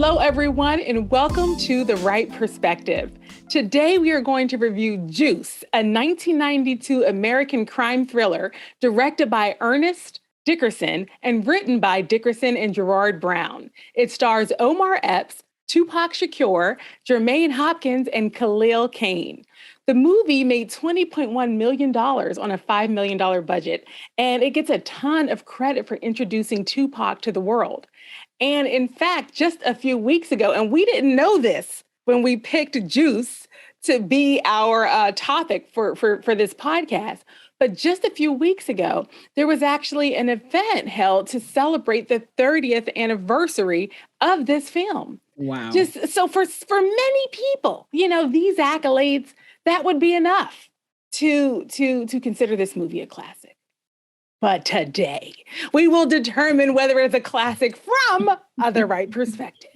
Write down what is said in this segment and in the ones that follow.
Hello, everyone, and welcome to the Wright Perspective. Today, we are going to review Juice, a 1992 American crime thriller directed by Ernest Dickerson and written by Dickerson and Gerard Brown. It stars Omar Epps, Tupac Shakur, Jermaine Hopkins, and Khalil Kain. The movie made $20.1 million on a $5 million budget, and it gets a ton of credit for introducing Tupac to the world. And in fact, just a few weeks ago, and we didn't know this when we picked Juice to be our topic for this podcast, but just a few weeks ago, there was actually an event held to celebrate the 30th anniversary of this film. Wow. Just so for many people, you know, these accolades, that would be enough to consider this movie a classic. But today, we will determine whether it's a classic from the Wright Perspective.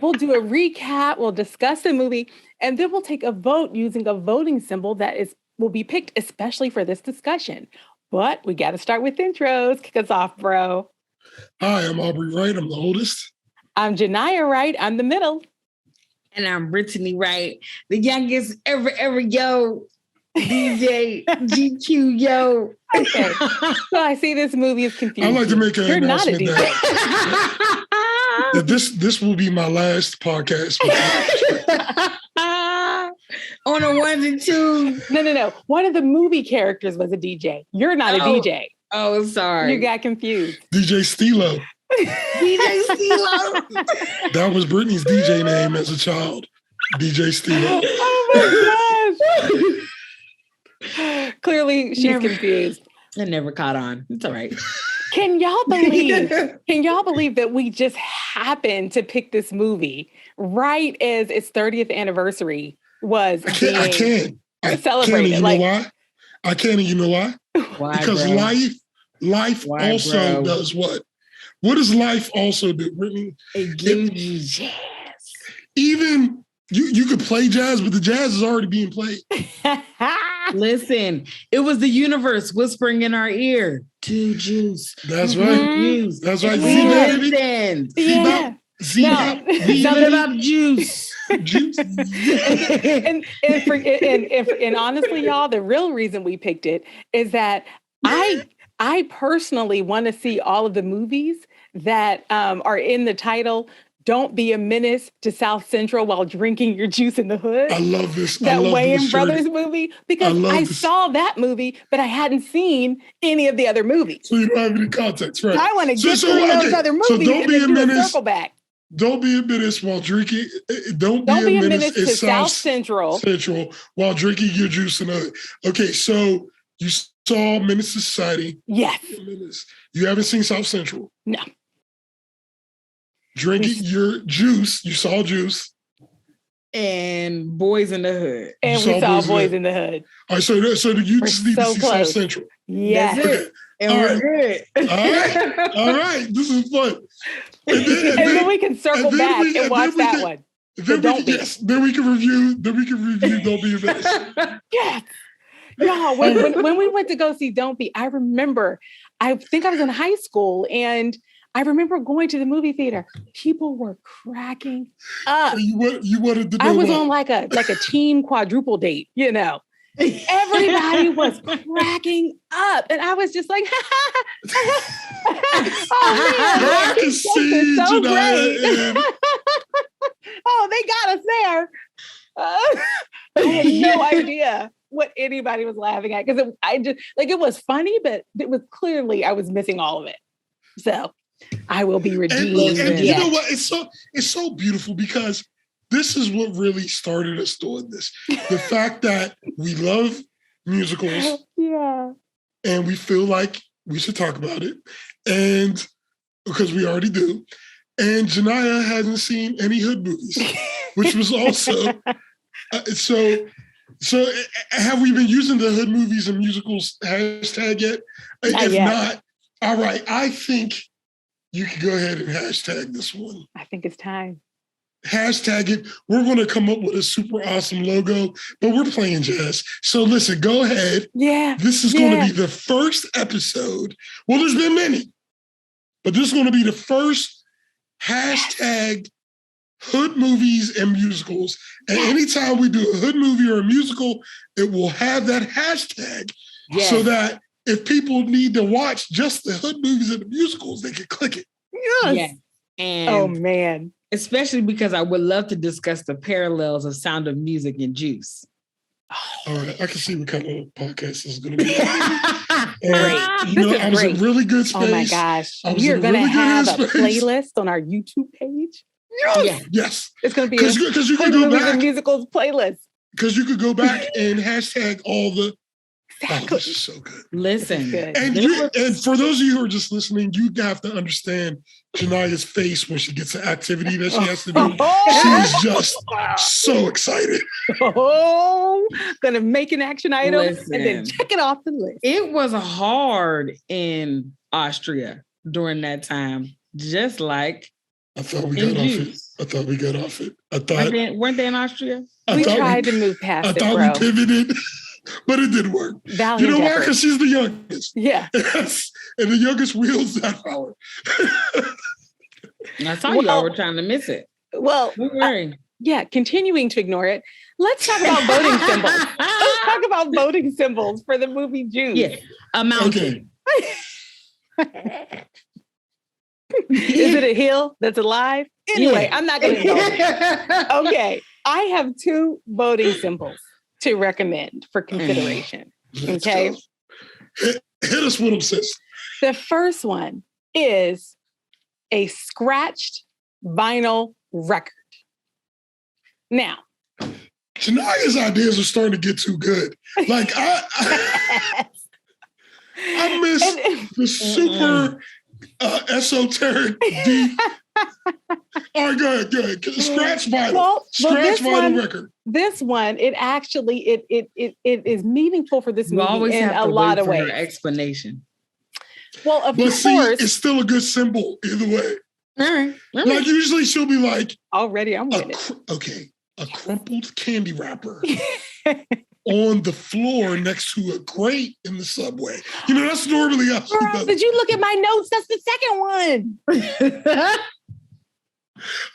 We'll do a recap, we'll discuss the movie, and then we'll take a vote using a voting symbol that will be picked especially for this discussion. But we got to start with intros. Kick us off, bro. Hi, I'm Aubrey Wright. I'm the oldest. I'm Genia Wright. I'm the middle. And I'm Brittany Wright, the youngest ever, yo. DJ GQ, yo. Okay. So I see this movie is confusing. I'd like to make an You're not a announcement DJ. that this will be my last podcast. On a 1 and 2. No. One of the movie characters was a DJ. You're not a DJ. Oh, sorry. You got confused. DJ Stilo. DJ Stilo. That was Brittany's DJ name as a child. DJ Stilo. Oh my gosh. Clearly, she's confused. It never caught on. It's all right. Can y'all believe that we just happened to pick this movie right as its 30th anniversary was I can't. celebrated? You know why? I can't, and you know why? Why, because bro? life Why, also bro? does what? What does life also do, Brittany? It gives you jazz. Even you could play jazz, but the jazz is already being played. Listen, it was the universe whispering in our ear. To Juice. That's right. Juice. That's right. Listen. Yeah. Something about juice. Juice. and honestly, y'all, the real reason we picked it is that I personally want to see all of the movies that are in the title. Don't be a menace to South Central while drinking your juice in the hood. I love this. That Wayans Brothers movie, because I saw that movie, but I hadn't seen any of the other movies. So you don't have any context, right? I want to get through those other movies and then do a circle back. Don't be a menace while drinking. Don't be a menace to South Central while drinking your juice in the hood. Okay, so you saw Menace to Society. Yes. You haven't seen South Central. No. Drinking your juice, you saw Juice. And Boys in the Hood. And we saw Boys in the Hood. All right, so you just need to see South Central. Yes. That's it. And we're good. All right. This is fun. And then we can circle back and watch that one. Then we can review Don't Be a Menace. Yes. Y'all, when we went to go see Don't Be, I remember, I think I was in high school, and I remember going to the movie theater. People were cracking up. You wanted to know I was what? on like a team quadruple date, you know. Everybody was cracking up. And I was just like, oh man, I can see so Genia. Oh, they got us there. I had no idea what anybody was laughing at, because it was funny, but it was clearly I was missing all of it. So I will be redeemed. And you know what? It's so beautiful, because this is what really started us doing this. The fact that we love musicals. Yeah. And we feel like we should talk about it. And because we already do. And Genia hasn't seen any hood movies, which was also so have we been using the hood movies and musicals hashtag yet? If not, all right, I think you can go ahead and hashtag this one. I think it's time. Hashtag it. We're going to come up with a super awesome logo, but we're playing jazz. So listen, go ahead. Yeah. This is going to be the first episode. Well, there's been many, but this is going to be the first hashtag hood movies and musicals. And anytime we do a hood movie or a musical, it will have that hashtag so that if people need to watch just the hood movies and the musicals, they can click it. Yes. And oh, man. Especially because I would love to discuss the parallels of Sound of Music and Juice. All right, I can see what kind of podcast this is going to be. Great. I was in really good space. Oh my gosh. We're going to have a playlist on our YouTube page. Yes. It's going to be a you can go back, musicals playlist. Because you could go back and hashtag all the. Exactly. Oh, this is so good. Listen. Good. And for those of you who are just listening, you have to understand Jania's face when she gets the activity that she has to do. She's just so excited. Gonna make an action item and then check it off the list. It was hard in Austria during that time, just like I thought we got off it. I thought weren't they in Austria? We tried to move past it, bro. I thought we pivoted. But it didn't work. Valiant you know why? Because she's the youngest. Yeah. And the youngest wields that power. I saw you all were trying to miss it. Well, continuing to ignore it. Let's talk about voting symbols. Let's talk about voting symbols for the movie Juice. Yeah. A mountain. Okay. Is it a hill that's alive? Anyway, I'm not going to go. Okay. I have 2 voting symbols to recommend for consideration. Okay. Hit us with them, sis. The first one is a scratched vinyl record. Now, Shania's ideas are starting to get too good. Like I miss the super esoteric deep. All right, go ahead. Scratch vinyl. Scratch vinyl record. This one, it actually it is meaningful for this movie in a lot of ways. Explanation. Well, of course, it's still a good symbol either way. All right. Like usually she'll be like, already I'm with it. Okay, a crumpled candy wrapper on the floor next to a grate in the subway. You know, that's normally how she does it. Did you look at my notes? That's the second one.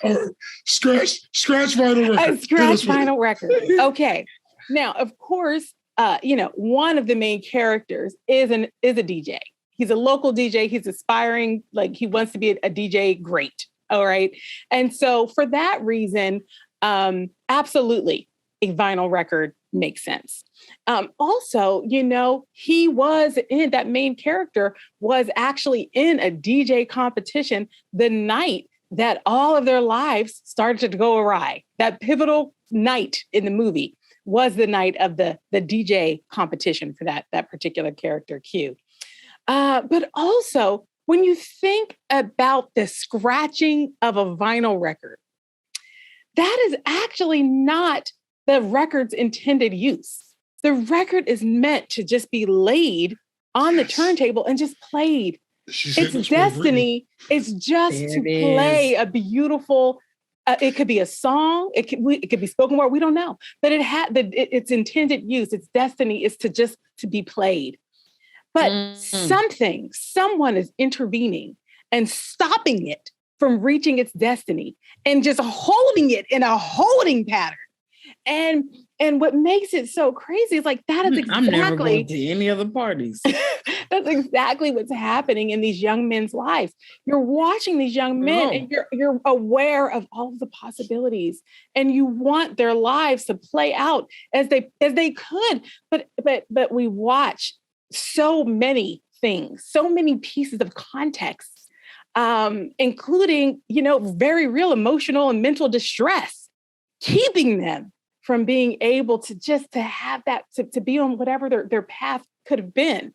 All right, scratch vinyl record. A scratch vinyl record. Okay. Now, of course, one of the main characters is a DJ. He's a local DJ. He's aspiring, like he wants to be a DJ great. All right. And so for that reason, absolutely, a vinyl record makes sense. Also, he was in that main character was actually in a DJ competition the night that all of their lives started to go awry. That pivotal night in the movie was the night of the DJ competition for that particular character, Q. But also, when you think about the scratching of a vinyl record, that is actually not the record's intended use. The record is meant to just be laid on the turntable and just played. Its destiny is just to play a beautiful, it could be a song, it could be spoken word, we don't know. But its intended use, its destiny is to be played. But someone is intervening and stopping it from reaching its destiny and just holding it in a holding pattern. And what makes it so crazy is like that is exactly. I'm never going to any other parties. That's exactly what's happening in these young men's lives. You're watching these young men and you're aware of all of the possibilities, and you want their lives to play out as they could. But we watch so many things, so many pieces of context, including very real emotional and mental distress, keeping them from being able to have that, to be on whatever their path could have been.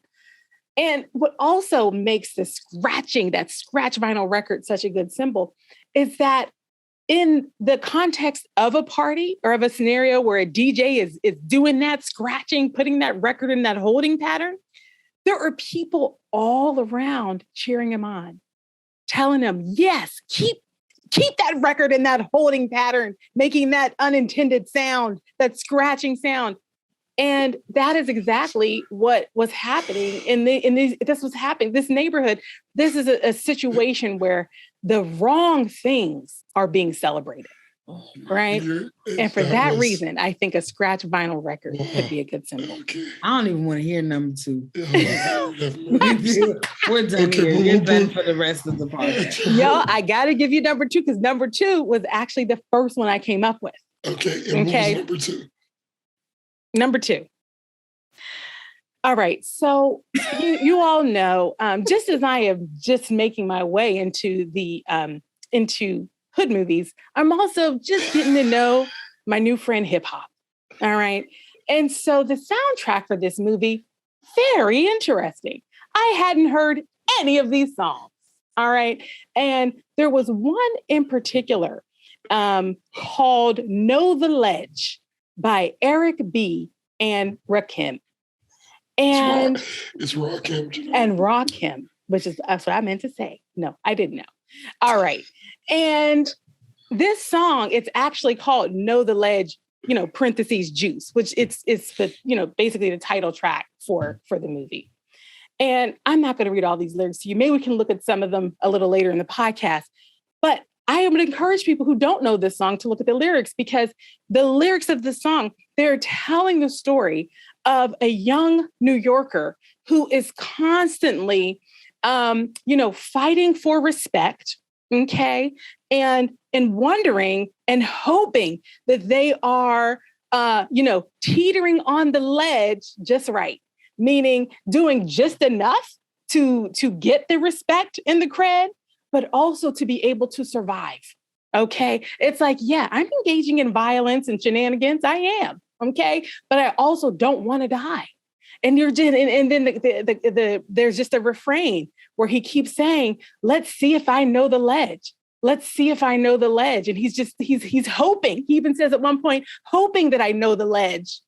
And what also makes that scratch vinyl record such a good symbol is that in the context of a party or of a scenario where a DJ is doing that scratching, putting that record in that holding pattern, there are people all around cheering him on, telling him, yes, keep that record in that holding pattern, making that unintended sound, that scratching sound. And that is exactly what was happening this neighborhood. This is a situation where the wrong things are being celebrated. right? And for that reason, I think a scratch vinyl record could be a good symbol. Okay. I don't even want to hear number 2. We're done Okay, here. You're done for the rest of the podcast. Yo, I got to give you number 2 because number 2 was actually the first one I came up with. Okay, and what was number 2? Number 2. All right, so you all know, just as I am just making my way into the into hood movies, I'm also just getting to know my new friend hip hop. All right. And so the soundtrack for this movie, very interesting. I hadn't heard any of these songs. All right. And there was one in particular called Know the Ledge by Eric B. and Rakim. And it's Rakim. And Rakim, that's what I meant to say. No, I didn't know. All right. And this song, it's actually called Know the Ledge, parentheses Juice, which it's the, basically the title track for the movie. And I'm not going to read all these lyrics to you. Maybe we can look at some of them a little later in the podcast. But I would encourage people who don't know this song to look at the lyrics, because the lyrics of the song, they're telling the story of a young New Yorker who is constantly, fighting for respect. Okay. And wondering and hoping that they are, teetering on the ledge just right, meaning doing just enough to get the respect and the cred, but also to be able to survive. Okay. It's like, yeah, I'm engaging in violence and shenanigans. I am. Okay. But I also don't want to die. And you're just, and then there's just a refrain where he keeps saying, let's see if I know the ledge. Let's see if I know the ledge. And he's hoping. He even says at one point, hoping that I know the ledge.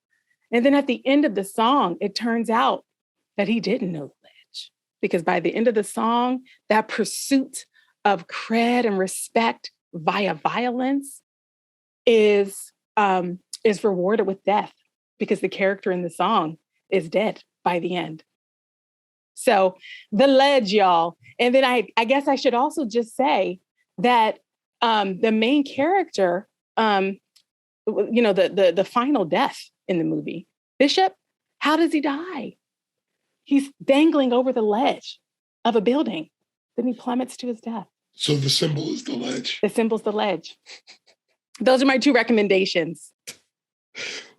And then at the end of the song, it turns out that he didn't know the ledge, because by the end of the song, that pursuit of cred and respect via violence is rewarded with death, because the character in the song is dead by the end. So the ledge, y'all. And then I guess I should also just say that the main character, the final death in the movie, Bishop, how does he die? He's dangling over the ledge of a building. Then he plummets to his death. So the symbol is the ledge. The symbol's the ledge. Those are my 2 recommendations.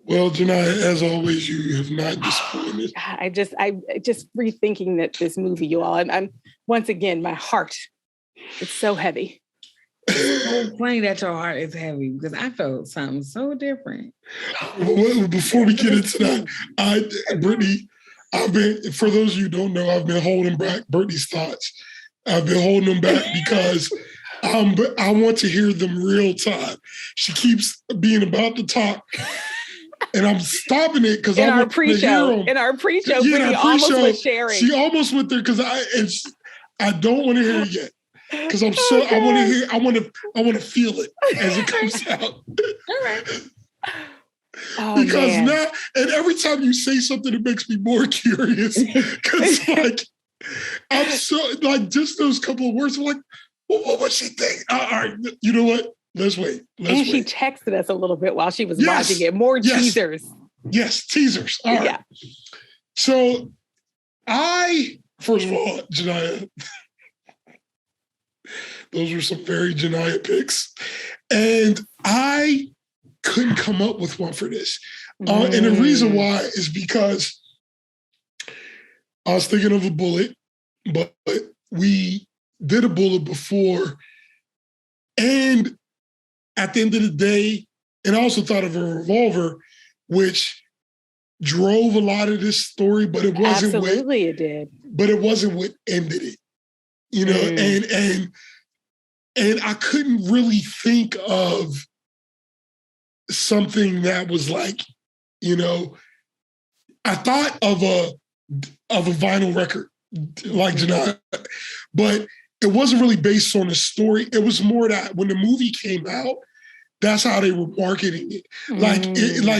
Well, Janiyah, as always, you have not disappointed. I just rethinking that this movie, you all, I'm once again, my heart, it's so heavy. It's so funny that your heart is heavy, because I felt something so different. Well, before we get into that, Brittany, for those of you who don't know, I've been holding back Brittany's thoughts. I've been holding them back because I want to hear them real time. She keeps being about to talk. And I'm stopping it because I want to hear them. In our pre-show, Brittany almost was sharing. She almost went there because I don't want to hear it yet. Because I want to feel it as it comes out. All right. Because now, and every time you say something, it makes me more curious. Because I'm so just those couple of words. I'm like, what was she thinking? All right, you know what? Let's wait. She texted us a little bit while she was watching it. More teasers. Yes, teasers. All right. Yeah. So first of all, Janiyah, those were some very Janiyah picks. And I couldn't come up with one for this. And the reason why is because I was thinking of a bullet, but we did a bullet before. And at the end of the day, and I also thought of a revolver, which drove a lot of this story, but it wasn't it did. But it wasn't what ended it. And I couldn't really think of something that was like, I thought of a vinyl record like Janiyah, but it wasn't really based on a story. It was more that when the movie came out, that's how they were marketing it. Like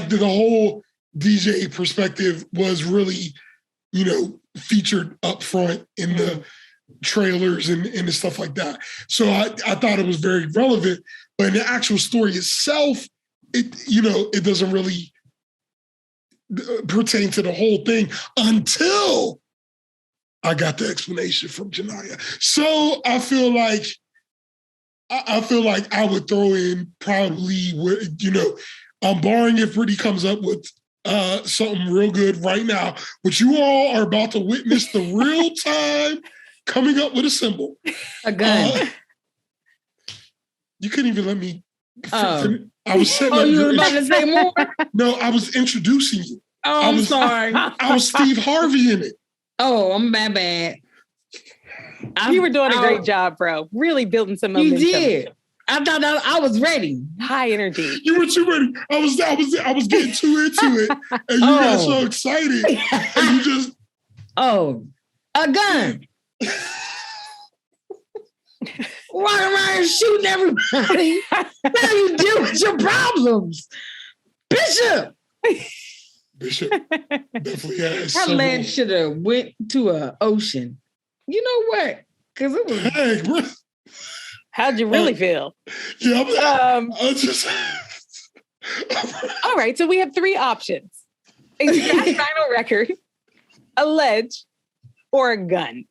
the whole DJ perspective was really, featured up front in the trailers and the stuff like that. So I thought it was very relevant. But in the actual story itself, it doesn't really pertain to the whole thing until I got the explanation from Genia. So I feel like I would throw in probably, barring if Brittany comes up with something real good right now, but you all are about to witness the real time coming up with a symbol. A gun. You couldn't even let me. I was setting up. You were about to say more? No, I was introducing you. I'm sorry. I was Steve Harvey in it. Oh, I'm bad. You were doing a great job, bro. Really building some momentum. You did. I thought I was ready. High energy. You were too ready. I was getting too into it, and you got so excited, and you just. Oh, a gun. Run around and shooting everybody. What do you deal with your problems? Bishop definitely has. That man should have went to an ocean. You know what? Because it was. Hey, bro. How'd you really feel? Yeah, I just. All right, so we have three options: a scratch vinyl record, a ledge, or a gun.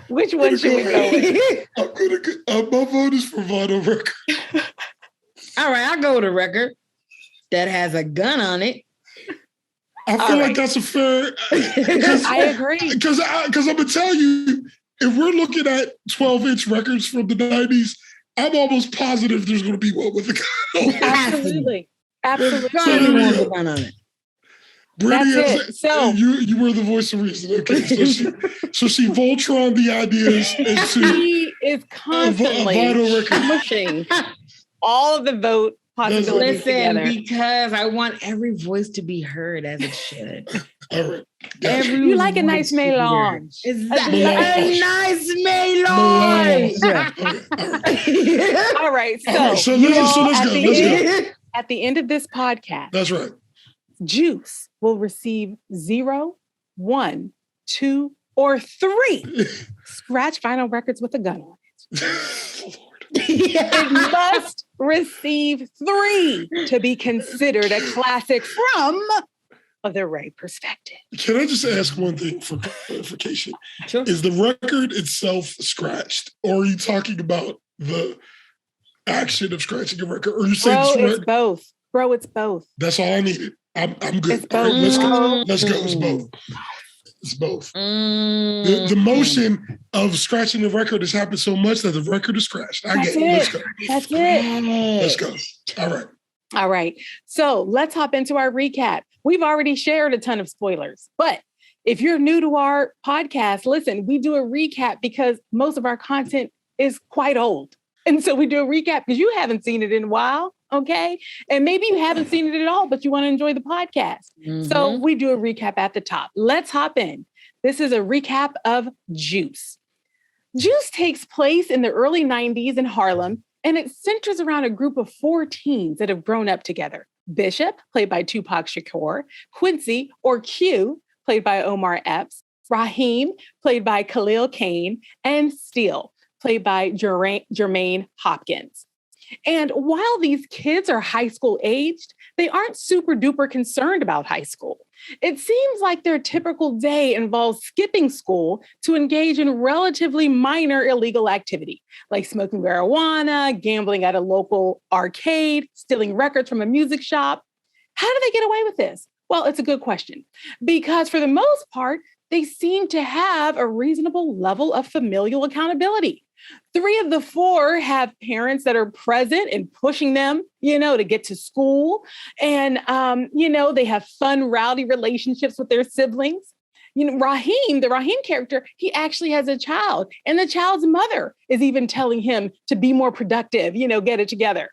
Which one should we go with? My vote is for vinyl record. All right, I'll go with a record that has a gun on it. I feel like that's a fair. I agree. Because I'm gonna tell you, if we're looking at 12-inch records from the 90s, I'm almost positive there's going to be one with a gun. Absolutely. So, gun on it. Brittany, so you were the voice of reason. Okay, so she Voltron the ideas into. She is constantly pushing all of the vote possibilities together. Because I want every voice to be heard as it should. All right. You like a nice melange. Exactly. A nice melange. All right. So at the end of this podcast. That's right. Juice will receive 0, 1, 2, or 3 scratch vinyl records with a gun on it. It must receive 3 to be considered a classic from the Wright Perspective. Can I just ask one thing for clarification? Sure. Is the record itself scratched, or are you talking about the action of scratching a record? Or you saying it's both. Bro, it's both. That's all I needed. I'm good. It's both. Right, let's go. It's both. It's both. The motion of scratching the record has happened so much that the record is scratched. I get it. Let's go. That's it. Let's go. All right. So let's hop into our recap. We've already shared a ton of spoilers, but if you're new to our podcast, listen, we do a recap because most of our content is quite old. And so we do a recap because you haven't seen it in a while. Okay. And maybe you haven't seen it at all, but you want to enjoy the podcast. Mm-hmm. So we do a recap at the top. Let's hop in. This is a recap of Juice. Juice takes place in the early 90s in Harlem, and it centers around a group of 4 teens that have grown up together. Bishop, played by Tupac Shakur, Quincy, or Q, played by Omar Epps, Raheem, played by Khalil Kain, and Steele, played by Jermaine Hopkins. And while these kids are high school aged, they aren't super duper concerned about high school. It seems like their typical day involves skipping school to engage in relatively minor illegal activity, like smoking marijuana, gambling at a local arcade, stealing records from a music shop. How do they get away with this? Well, it's a good question, because for the most part, they seem to have a reasonable level of familial accountability. 3 of the 4 have parents that are present and pushing them, to get to school. And, they have fun, rowdy relationships with their siblings. Raheem, the Raheem character, he actually has a child, and the child's mother is even telling him to be more productive, get it together.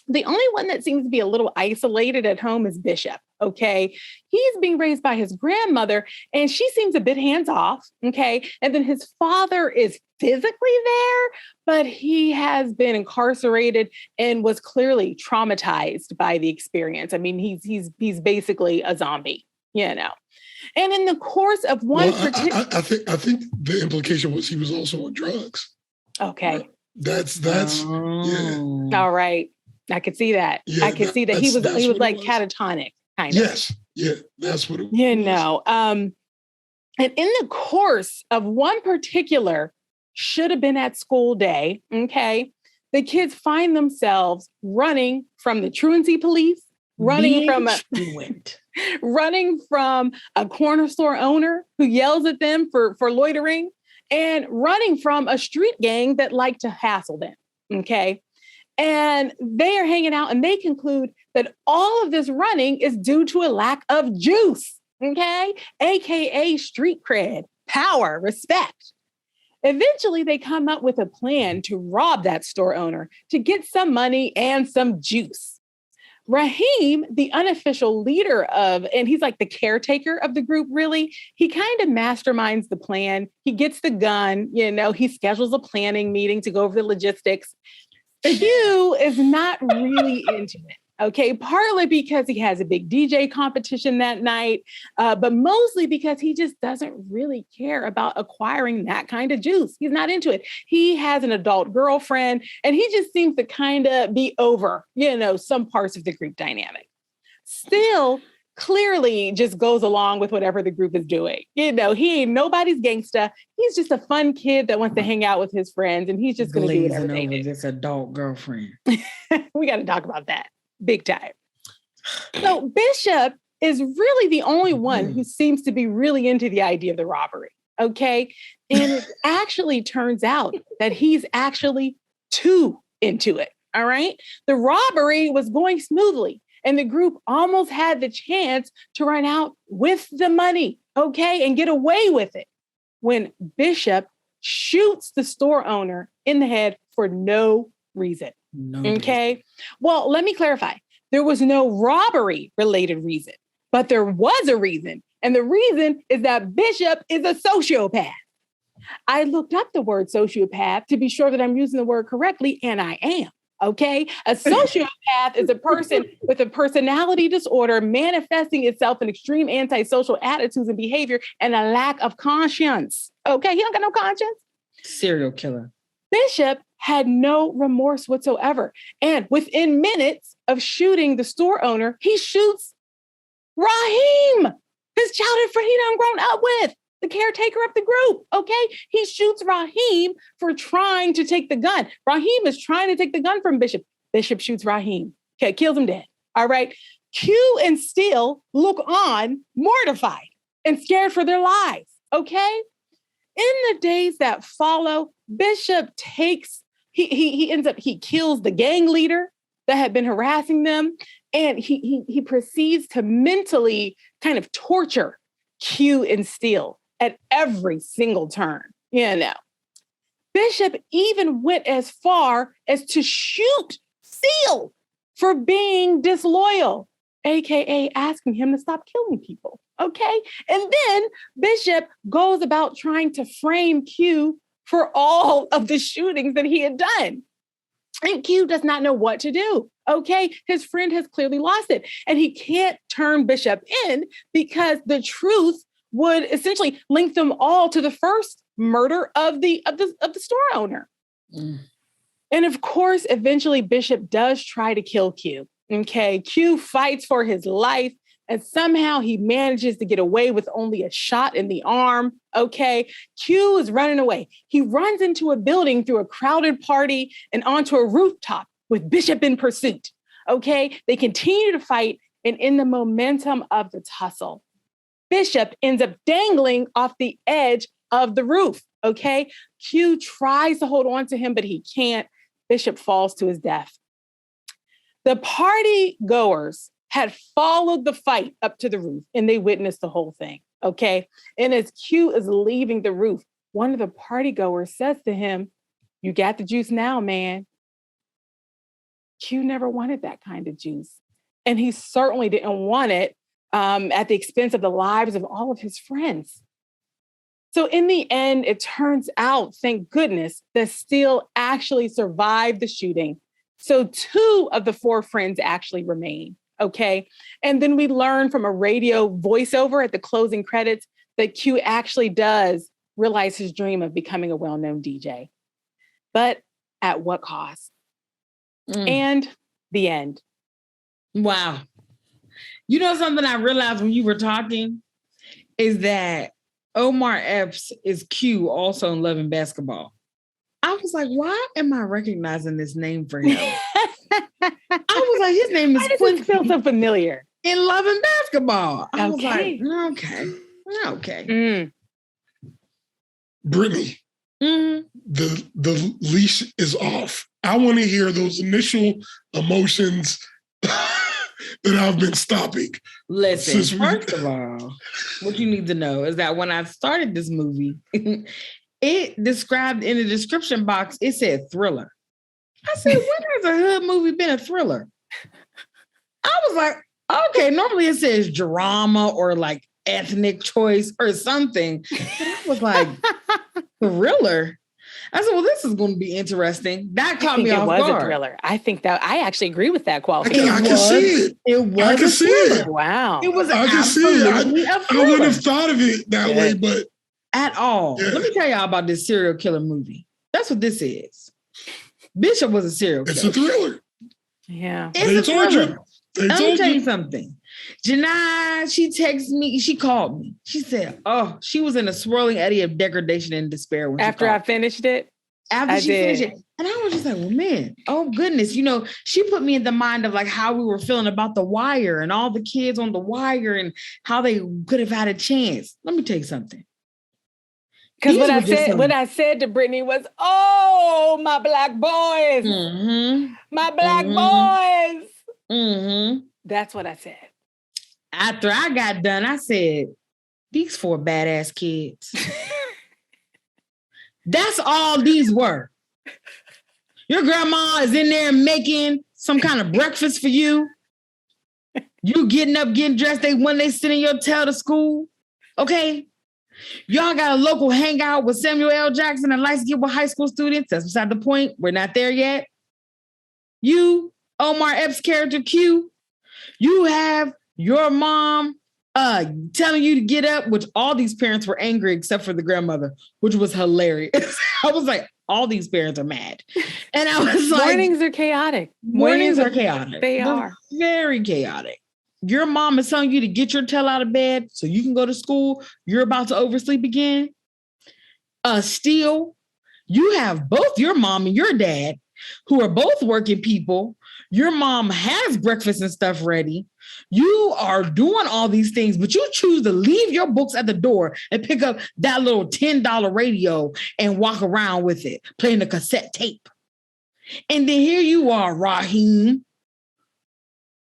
The only one that seems to be a little isolated at home is Bishop, okay? He's being raised by his grandmother, and she seems a bit hands-off, okay? And then his father is physically there, but he has been incarcerated and was clearly traumatized by the experience. I mean, he's basically a zombie, And in the course of one I think the implication was he was also on drugs. Okay. That's Oh. All right. I could see that. Yeah, I could see that he was like catatonic, kind of. Yes. Yeah, that's what it was. You know, and in the course of one particular should have been at school day, okay, the kids find themselves running from the truancy police, running from a corner store owner who yells at them for loitering, and running from a street gang that like to hassle them, okay? And they are hanging out and they conclude that all of this running is due to a lack of juice, okay? AKA street cred, power, respect. Eventually, they come up with a plan to rob that store owner to get some money and some juice. Raheem, the unofficial leader and he's like the caretaker of the group, really, he kind of masterminds the plan. He gets the gun, he schedules a planning meeting to go over the logistics. Q is not really into it. Okay, partly because he has a big DJ competition that night, but mostly because he just doesn't really care about acquiring that kind of juice. He's not into it. He has an adult girlfriend, and he just seems to kind of be over, some parts of the group dynamic. Still, clearly just goes along with whatever the group is doing. He ain't nobody's gangsta. He's just a fun kid that wants to hang out with his friends, and he's just going to do whatever they do. This adult girlfriend. We got to talk about that. Big time. So Bishop is really the only one who seems to be really into the idea of the robbery. Okay. And it actually turns out that he's actually too into it. All right. The robbery was going smoothly and the group almost had the chance to run out with the money. Okay. And get away with it when Bishop shoots the store owner in the head for no reason. Okay. Well, let me clarify. There was no robbery related reason, but there was a reason. And the reason is that Bishop is a sociopath. I looked up the word sociopath to be sure that I'm using the word correctly, and I am. Okay. A sociopath is a person with a personality disorder manifesting itself in extreme antisocial attitudes and behavior and a lack of conscience. Okay. He don't got no conscience. Serial killer. Bishop had no remorse whatsoever. And within minutes of shooting the store owner, he shoots Raheem, his childhood friend he done grown up with, the caretaker of the group. Okay. He shoots Raheem for trying to take the gun. Raheem is trying to take the gun from Bishop. Bishop shoots Raheem. Okay. Kills him dead. All right. Q and Steele look on mortified and scared for their lives. Okay. In the days that follow, Bishop he kills the gang leader that had been harassing them. And he proceeds to mentally kind of torture Q and Steele at every single turn. Bishop even went as far as to shoot Steele for being disloyal, AKA asking him to stop killing people. Okay. And then Bishop goes about trying to frame Q for all of the shootings that he had done. And Q does not know what to do. Okay. His friend has clearly lost it. And he can't turn Bishop in because the truth would essentially link them all to the first murder of the store owner. And of course, eventually Bishop does try to kill Q. Okay. Q fights for his life. And somehow he manages to get away with only a shot in the arm. Okay. Q is running away. He runs into a building through a crowded party and onto a rooftop with Bishop in pursuit. Okay. They continue to fight. And in the momentum of the tussle, Bishop ends up dangling off the edge of the roof. Okay. Q tries to hold on to him, but he can't. Bishop falls to his death. The party goers had followed the fight up to the roof and they witnessed the whole thing. Okay. And as Q is leaving the roof, one of the party goers says to him, "You got the juice now, man." Q never wanted that kind of juice. And he certainly didn't want it at the expense of the lives of all of his friends. So in the end, it turns out, thank goodness, that Steele actually survived the shooting. So 2 of the 4 friends actually remain. Okay. And then we learn from a radio voiceover at the closing credits that Q actually does realize his dream of becoming a well-known DJ. But at what cost? And the end. Wow. You know something I realized when you were talking is that Omar Epps is Q also in Love and Basketball. I was like, why am I recognizing this name for him? I was like, his name is Quincy. Feel so familiar. In Love and Basketball. I was Okay. like, okay. Brittany, the leash is off. I want to hear those initial emotions that I've been stopping. Listen, first of all, what you need to know is that when I started this movie, it described in the description box, it said thriller. I said, when has a hood movie been a thriller? I was like, okay, normally it says drama or like ethnic choice or something. But I was like, thriller? I said, well, this is going to be interesting. That caught me off guard. It was a thriller. I think that I actually agree with that qualification. I can see it. It was I can see it. Wow. It was I can see it. I wouldn't have thought of it that way, but at all. Yeah. Let me tell y'all about this serial killer movie. That's what this is. Bishop was a serial killer. It's a thriller. Yeah. It's a thriller. Let me tell you something. Janai, she texted me. She called me. She said, "Oh, she was in a swirling eddy of degradation and despair when after I finished it." After she finished it, and I was just like, "Well, man, oh goodness, you know." She put me in the mind of like how we were feeling about The Wire and all the kids on The Wire and how they could have had a chance. Let me tell you something. Because what I said to Brittany was, "Oh, my Black boys, my Black boys." That's what I said. After I got done, I said, these 4 badass kids. That's all these were. Your grandma is in there making some kind of breakfast for you. You getting up, getting dressed. When they sending your tail to school. Okay. Y'all got a local hangout with Samuel L. Jackson and likes to get with high school students. That's beside the point. We're not there yet. You, Omar Epps' character Q, you have your mom telling you to get up, which all these parents were angry except for the grandmother, which was hilarious. I was like, all these parents are mad. And I was like, mornings are chaotic. Mornings are chaotic. They are very chaotic. Your mom is telling you to get your tail out of bed so you can go to school. You're about to oversleep again. Still, you have both your mom and your dad who are both working people. Your mom has breakfast and stuff ready. You are doing all these things, but you choose to leave your books at the door and pick up that little $10 radio and walk around with it, playing a cassette tape. And then here you are, Raheem,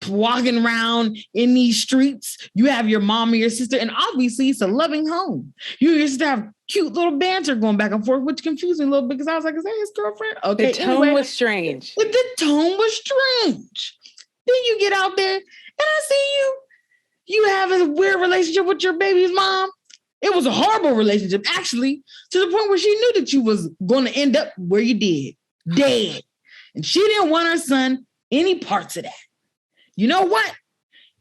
walking around in these streets. You have your mom and your sister, and obviously it's a loving home. You used to have cute little banter going back and forth, which confused me a little bit because I was like, is that his girlfriend? Okay. The tone was strange. The tone was strange. Then you get out there and I see you have a weird relationship with your baby's mom. It was a horrible relationship, actually, to the point where she knew that you was going to end up where you did, dead. And she didn't want her son any parts of that. You know what?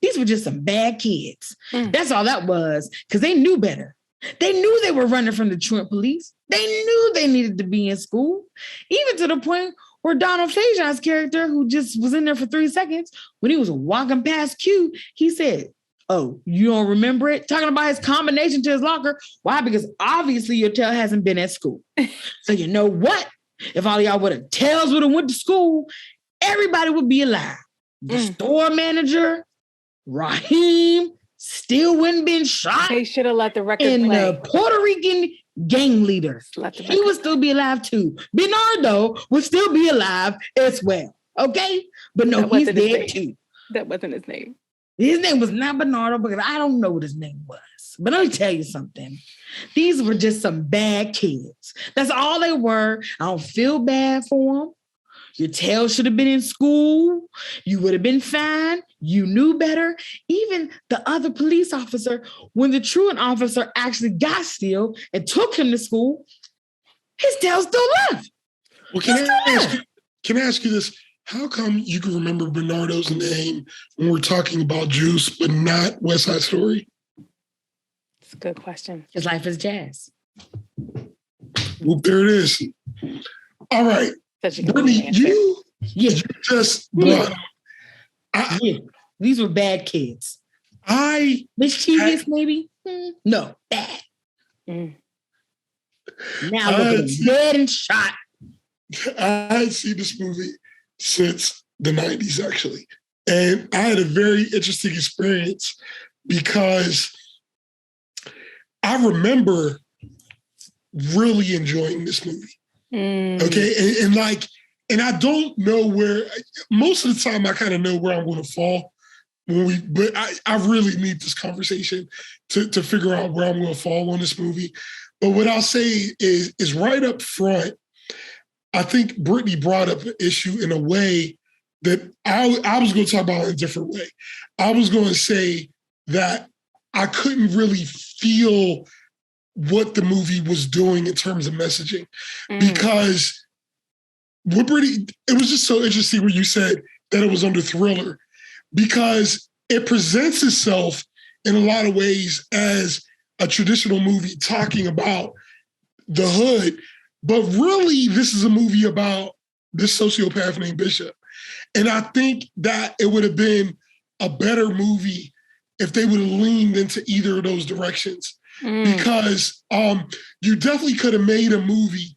These were just some bad kids. That's all that was, because they knew better. They knew they were running from the truant police. They knew they needed to be in school, even to the point where Donald Faison's character, who just was in there for 3 seconds, when he was walking past Q, he said, oh, you don't remember it? Talking about his combination to his locker. Why? Because obviously your tail hasn't been at school. So you know what? If all of y'all tails would have went to school, everybody would be alive. The store manager, Raheem, still wouldn't been shot. They should have let the record and play. The Puerto Rican gang leader, he would still be alive too. Bernardo would still be alive as well. Okay? But no, he's dead too. That wasn't his name. His name was not Bernardo because I don't know what his name was. But let me tell you something. These were just some bad kids. That's all they were. I don't feel bad for them. Your tail should have been in school. You would have been fine. You knew better. Even the other police officer, when the truant officer actually got still and took him to school, his tail still left. Well, can I ask you this? How come you can remember Bernardo's name when we're talking about Juice, but not West Side Story? It's a good question. His life is jazz. Well, there it is. All right. Such a Brittany, you just brought these were bad kids. Mischievous, maybe? No, bad. Now look at them, dead and shot. I had seen this movie since the 90s, actually. And I had a very interesting experience because I remember really enjoying this movie. Okay. And I don't know where, most of the time I kind of know where I'm going to fall but I really need this conversation to figure out where I'm going to fall on this movie. But what I'll say is right up front, I think Brittany brought up an issue in a way that I was going to talk about in a different way. I was going to say that I couldn't really feel what the movie was doing in terms of messaging because what Brittany, it was just so interesting when you said that it was under thriller because it presents itself in a lot of ways as a traditional movie talking about the hood, but really this is a movie about this sociopath named Bishop. And I think that it would have been a better movie if they would have leaned into either of those directions. Because you definitely could have made a movie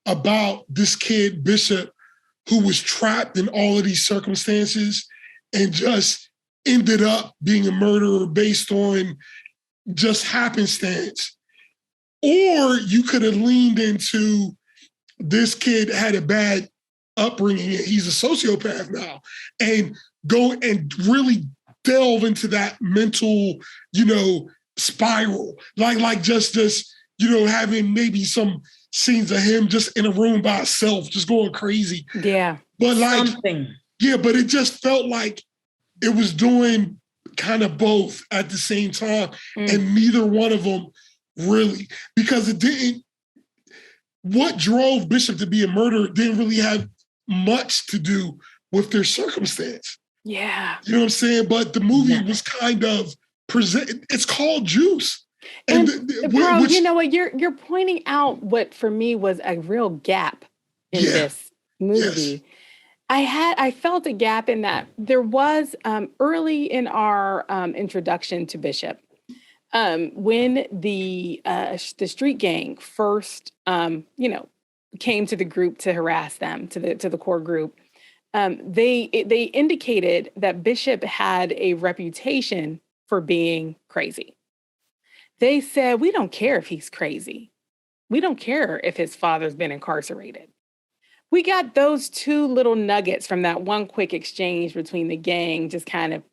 about this kid, Bishop, who was trapped in all of these circumstances and just ended up being a murderer based on just happenstance. Or you could have leaned into this kid had a bad upbringing and he's a sociopath now and go and really delve into that mental, spiral, like just this, having maybe some scenes of him just in a room by himself, just going crazy. Yeah. But something. Yeah, but it just felt like it was doing kind of both at the same time. And neither one of them really, because what drove Bishop to be a murderer didn't really have much to do with their circumstance. Yeah. You know what I'm saying? But the movie was kind of it's called Juice. And bro, you know what? You're pointing out what for me was a real gap in this movie. Yes. I felt a gap in that there was early in our introduction to Bishop, when the street gang first came to the group to harass them, to the core group. They indicated that Bishop had a reputation for being crazy. They said, we don't care if he's crazy. We don't care if his father's been incarcerated. We got those two little nuggets from that one quick exchange between the gang, just kind of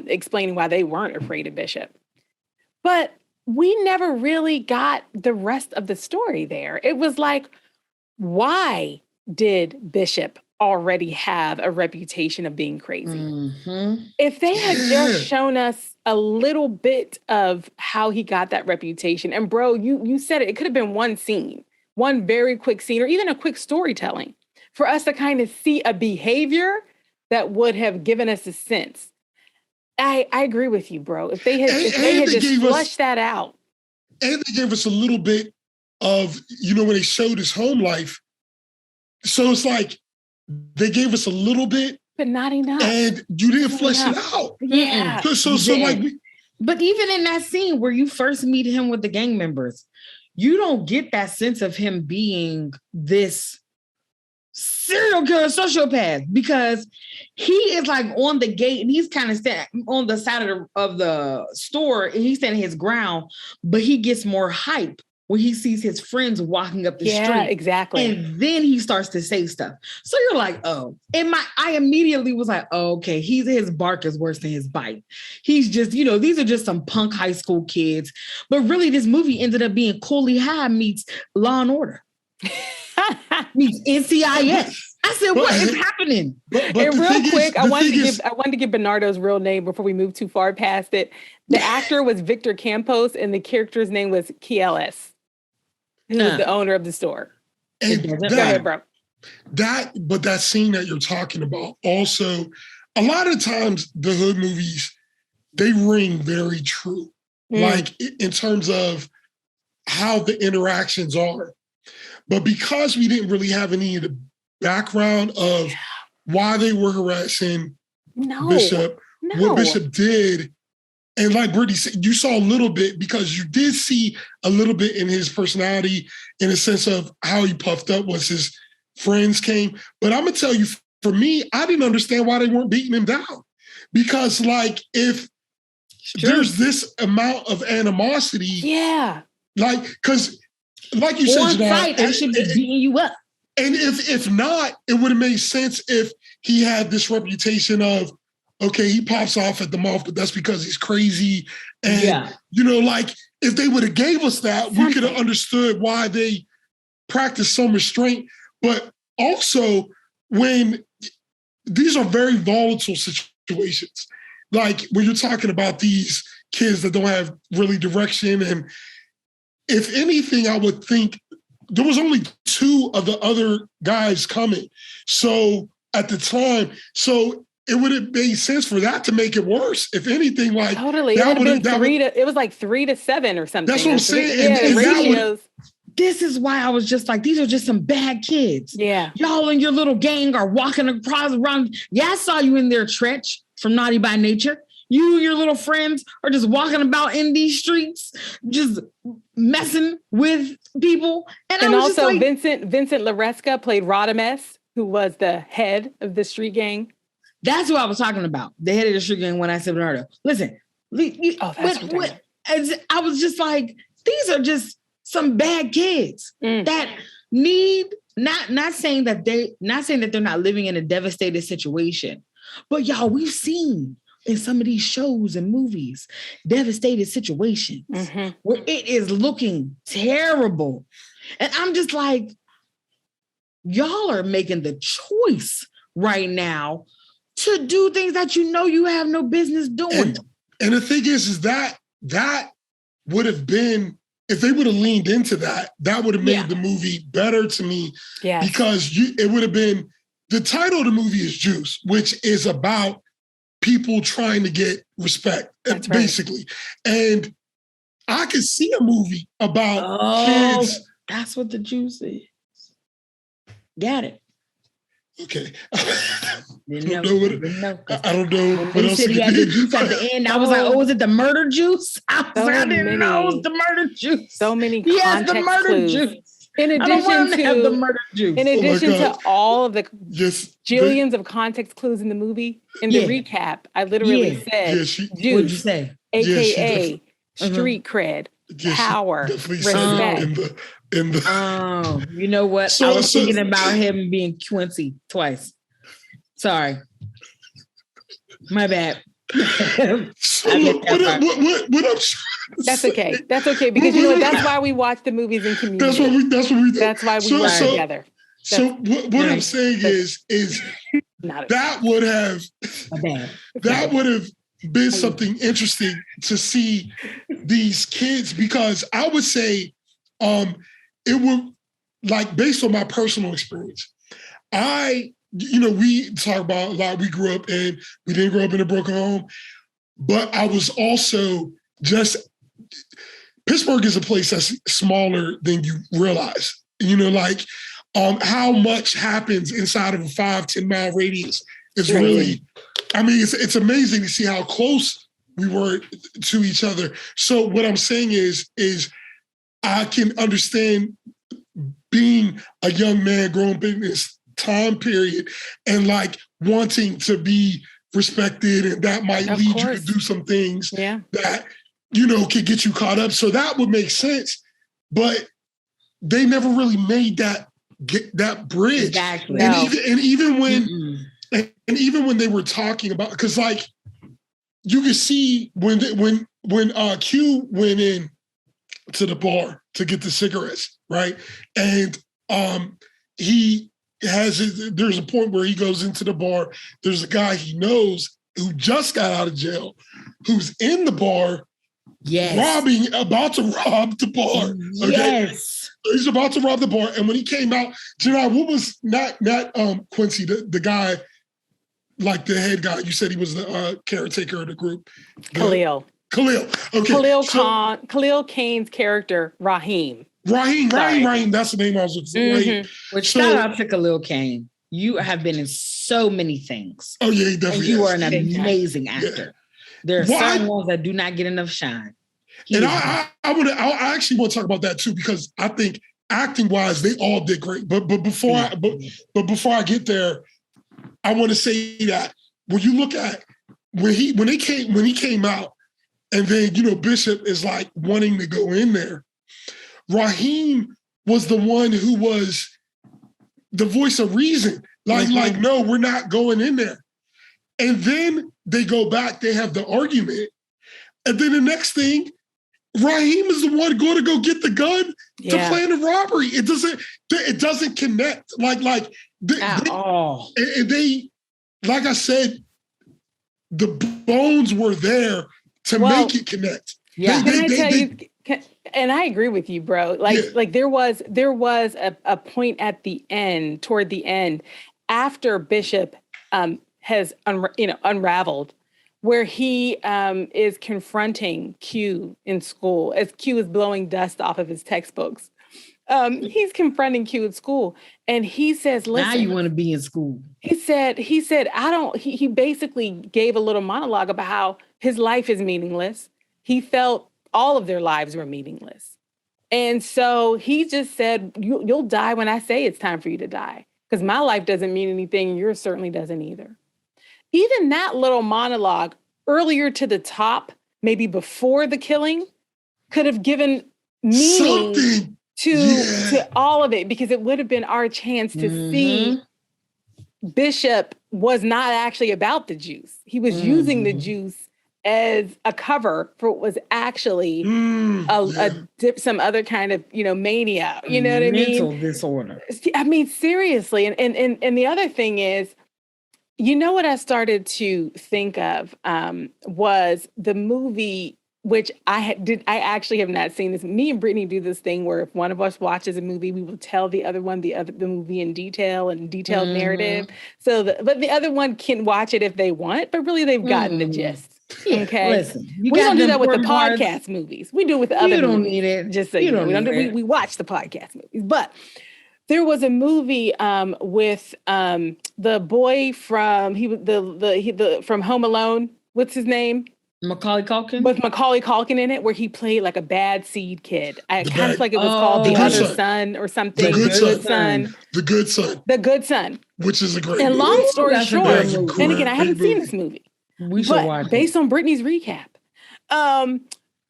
explaining why they weren't afraid of Bishop. But we never really got the rest of the story there. It was like, why did Bishop already have a reputation of being crazy? If they had just shown us a little bit of how he got that reputation, and bro, you said it could have been one scene, one very quick scene, or even a quick storytelling for us to kind of see a behavior that would have given us a sense. I agree with you, bro. If they had just flushed that out. And they gave us a little bit of, when they showed his home life. So it's like, they gave us a little bit, but not enough. And you didn't flesh it out. Yeah. So but even in that scene where you first meet him with the gang members, you don't get that sense of him being this serial killer sociopath because he is like on the gate and he's kind of standing on the side of the store and he's standing his ground, but he gets more hype when he sees his friends walking up the street. Yeah, exactly. And then he starts to say stuff. So you're like, oh, I immediately was like, oh, okay, his bark is worse than his bite. He's just, these are just some punk high school kids. But really, this movie ended up being Cooley High meets Law and Order. Meets NCIS. I said, what is happening? And real quick, I wanted to give Bernardo's real name before we move too far past it. The actor was Victor Campos, and the character's name was Kielis, who was the owner of the store. And go ahead, bro. That scene that you're talking about, also, a lot of times the hood movies, they ring very true. Like in terms of how the interactions are. But because we didn't really have any of the background of why they were harassing Bishop, No. what Bishop did. And like Brittany said, you saw a little bit because you did see a little bit in his personality in a sense of how he puffed up once his friends came. But I'm going to tell you, for me, I didn't understand why they weren't beating him down. Because like if there's this amount of animosity, like, because like you said, fight, they should be beating you up. And if not, it would have made sense if he had this reputation of, okay, he pops off at the mouth, but that's because he's crazy. And, you know, like if they would have gave us that, we could have understood why they practice some restraint. But also when these are very volatile situations, like when you're talking about these kids that don't have really direction. And if anything, I would think there was only 2 of the other guys coming. So at the time, so it would have made sense for that to make it worse. If anything, like totally, it would have been it was like 3-7 or something. That's what I'm saying. Ratios. This is why I was just like, these are just some bad kids. Yeah. Y'all and your little gang are walking across around. Yeah, I saw you in there, Tretch, from Naughty by Nature. You and your little friends are just walking about in these streets, just messing with people. And also like, Vincent Laresca played Rodimus, who was the head of the street gang. That's what I was talking about. The head of the street gang when I said Bernardo. Listen, I was just like, these are just some bad kids that need not saying that they're not living in a devastated situation, but y'all, we've seen in some of these shows and movies devastated situations where it is looking terrible, and I'm just like, y'all are making the choice right now to do things that you know you have no business doing. And the thing is that would have been, if they would have leaned into that would have made the movie better to me. Yeah. Because it would have been, the title of the movie is Juice, which is about people trying to get respect, basically. Right. And I could see a movie about kids. That's what the juice is. Got it. Okay. I don't know. When he said he had the juice at the end, I was like, "Oh, is it the murder juice?" I didn't know it was the murder juice. So many context the murder clues. Juice. In addition to the murder juice. In addition to all of the jillions of context clues in the movie, in the recap, I literally said, "Juice." What'd you say? AKA street cred, power, respect. You know what? I was thinking about him being Quincy twice. Sorry. My bad. That's okay. That's okay, because you know that's why we watch the movies in community. That's what we do. That's why we work together. So what I'm saying is that would have been something interesting to see these kids, because I would say it would, like, based on my personal experience, we talk about a lot. We grew up and we didn't grow up in a broken home, but I was also Pittsburgh is a place that's smaller than you realize. You know, like how much happens inside of a 5-10 mile radius is really, I mean, it's amazing to see how close we were to each other. So what I'm saying is I can understand being a young man growing up in this time period and like wanting to be respected, and that might lead you to do some things that, you know, could get you caught up. So that would make sense, but they never really made that bridge. Exactly. And even when they were talking about, because like you could see when Q went in to the bar to get the cigarettes, right? And there's a point where he goes into the bar. There's a guy he knows who just got out of jail, who's in the bar, about to rob the bar. Okay? Yes. He's about to rob the bar. And when he came out, Gerard, what was not Quincy, the guy, like the head guy, you said he was the caretaker of the group. Khalil. Okay. Khalil Kain's character, Raheem. Raheem, that's the name I was looking for. Which shout out to Khalil Kain. you have been in so many things. Oh yeah, he definitely. And you is. are an amazing actor. Yeah. There are certain ones that do not get enough shine. And I actually want to talk about that too, because I think acting wise, they all did great. But before I get there, I want to say that when you look at when he came out, and then Bishop is like wanting to go in there, Raheem was the one who was the voice of reason. Like, no, we're not going in there. And then they go back, they have the argument. And then the next thing, Raheem is the one going to go get the gun to plan the robbery. It doesn't connect. At all. And they, like I said, the bones were there to make it connect. Yeah. And I agree with you, bro. Like there was a point at the end, toward the end, after Bishop has unraveled, where he is confronting Q in school as Q is blowing dust off of his textbooks. He's confronting Q at school, and he says, "Listen, now you want to be in school." He said, he basically gave a little monologue about how his life is meaningless. He felt all of their lives were meaningless. And so he just said, you'll die when I say it's time for you to die, because my life doesn't mean anything, and yours certainly doesn't either. Even that little monologue earlier to the top, maybe before the killing, could have given meaning to all of it, because it would have been our chance to see Bishop was not actually about the juice. He was using the juice as a cover for what was actually some other kind of, mania. You know what I mean? Mental disorder. I mean, seriously. And the other thing is, what I started to think of was the movie, which I actually have not seen this. Me and Brittany do this thing where if one of us watches a movie, we will tell the other one the movie in detail and detailed narrative. But the other one can watch it if they want, but really they've gotten the gist. Okay. Listen, we don't do that with the podcast movies. We do it with the other movies. You don't need it. Just so you know, we watch the podcast movies. But there was a movie with the boy from from Home Alone. What's his name? Macaulay Culkin? With Macaulay Culkin in it, where he played like a bad seed kid. I kind of like it was called The Other Son or something. The Good Son. The Good Son. The Good Son. Which is a great movie. And long story short, and again, I haven't seen this movie. We should watch it. Based on Brittany's recap.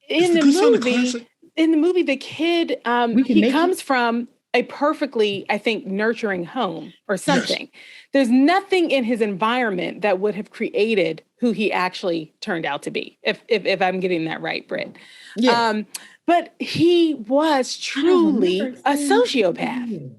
In the movie, the kid, he comes from a perfectly, I think, nurturing home or something. Yes. There's nothing in his environment that would have created who he actually turned out to be, if I'm getting that right, Britt. Yeah. But he was truly a sociopath,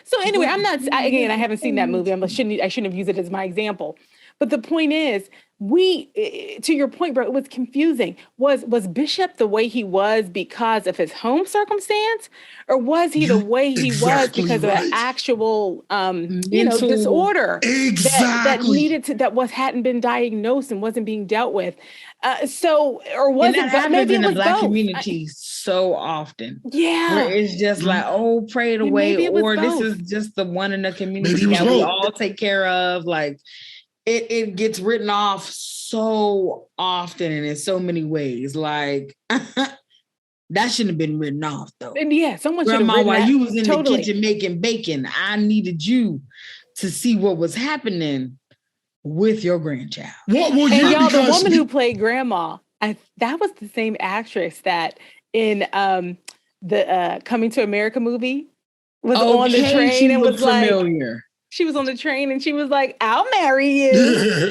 So anyway, I haven't seen that movie. I shouldn't have used it as my example. But the point is, to your point, bro, it was confusing. Was Bishop the way he was because of his home circumstance, or was he the way he was because of an actual, disorder that hadn't been diagnosed and wasn't being dealt with? Or was it? But maybe in it the was Black both. community so often. Yeah, where it's just like, oh, pray it away, or this is just the one in the community that we all take care of, like. It gets written off so often and in so many ways. Like, that shouldn't have been written off, though. And someone should have Grandma, written while that. you was in Totally. the kitchen making bacon, I needed you to see what was happening with your grandchild. The woman who played Grandma, that was the same actress that in the Coming to America movie was on the train and was familiar. Like, she was on the train and she was like, "I'll marry you."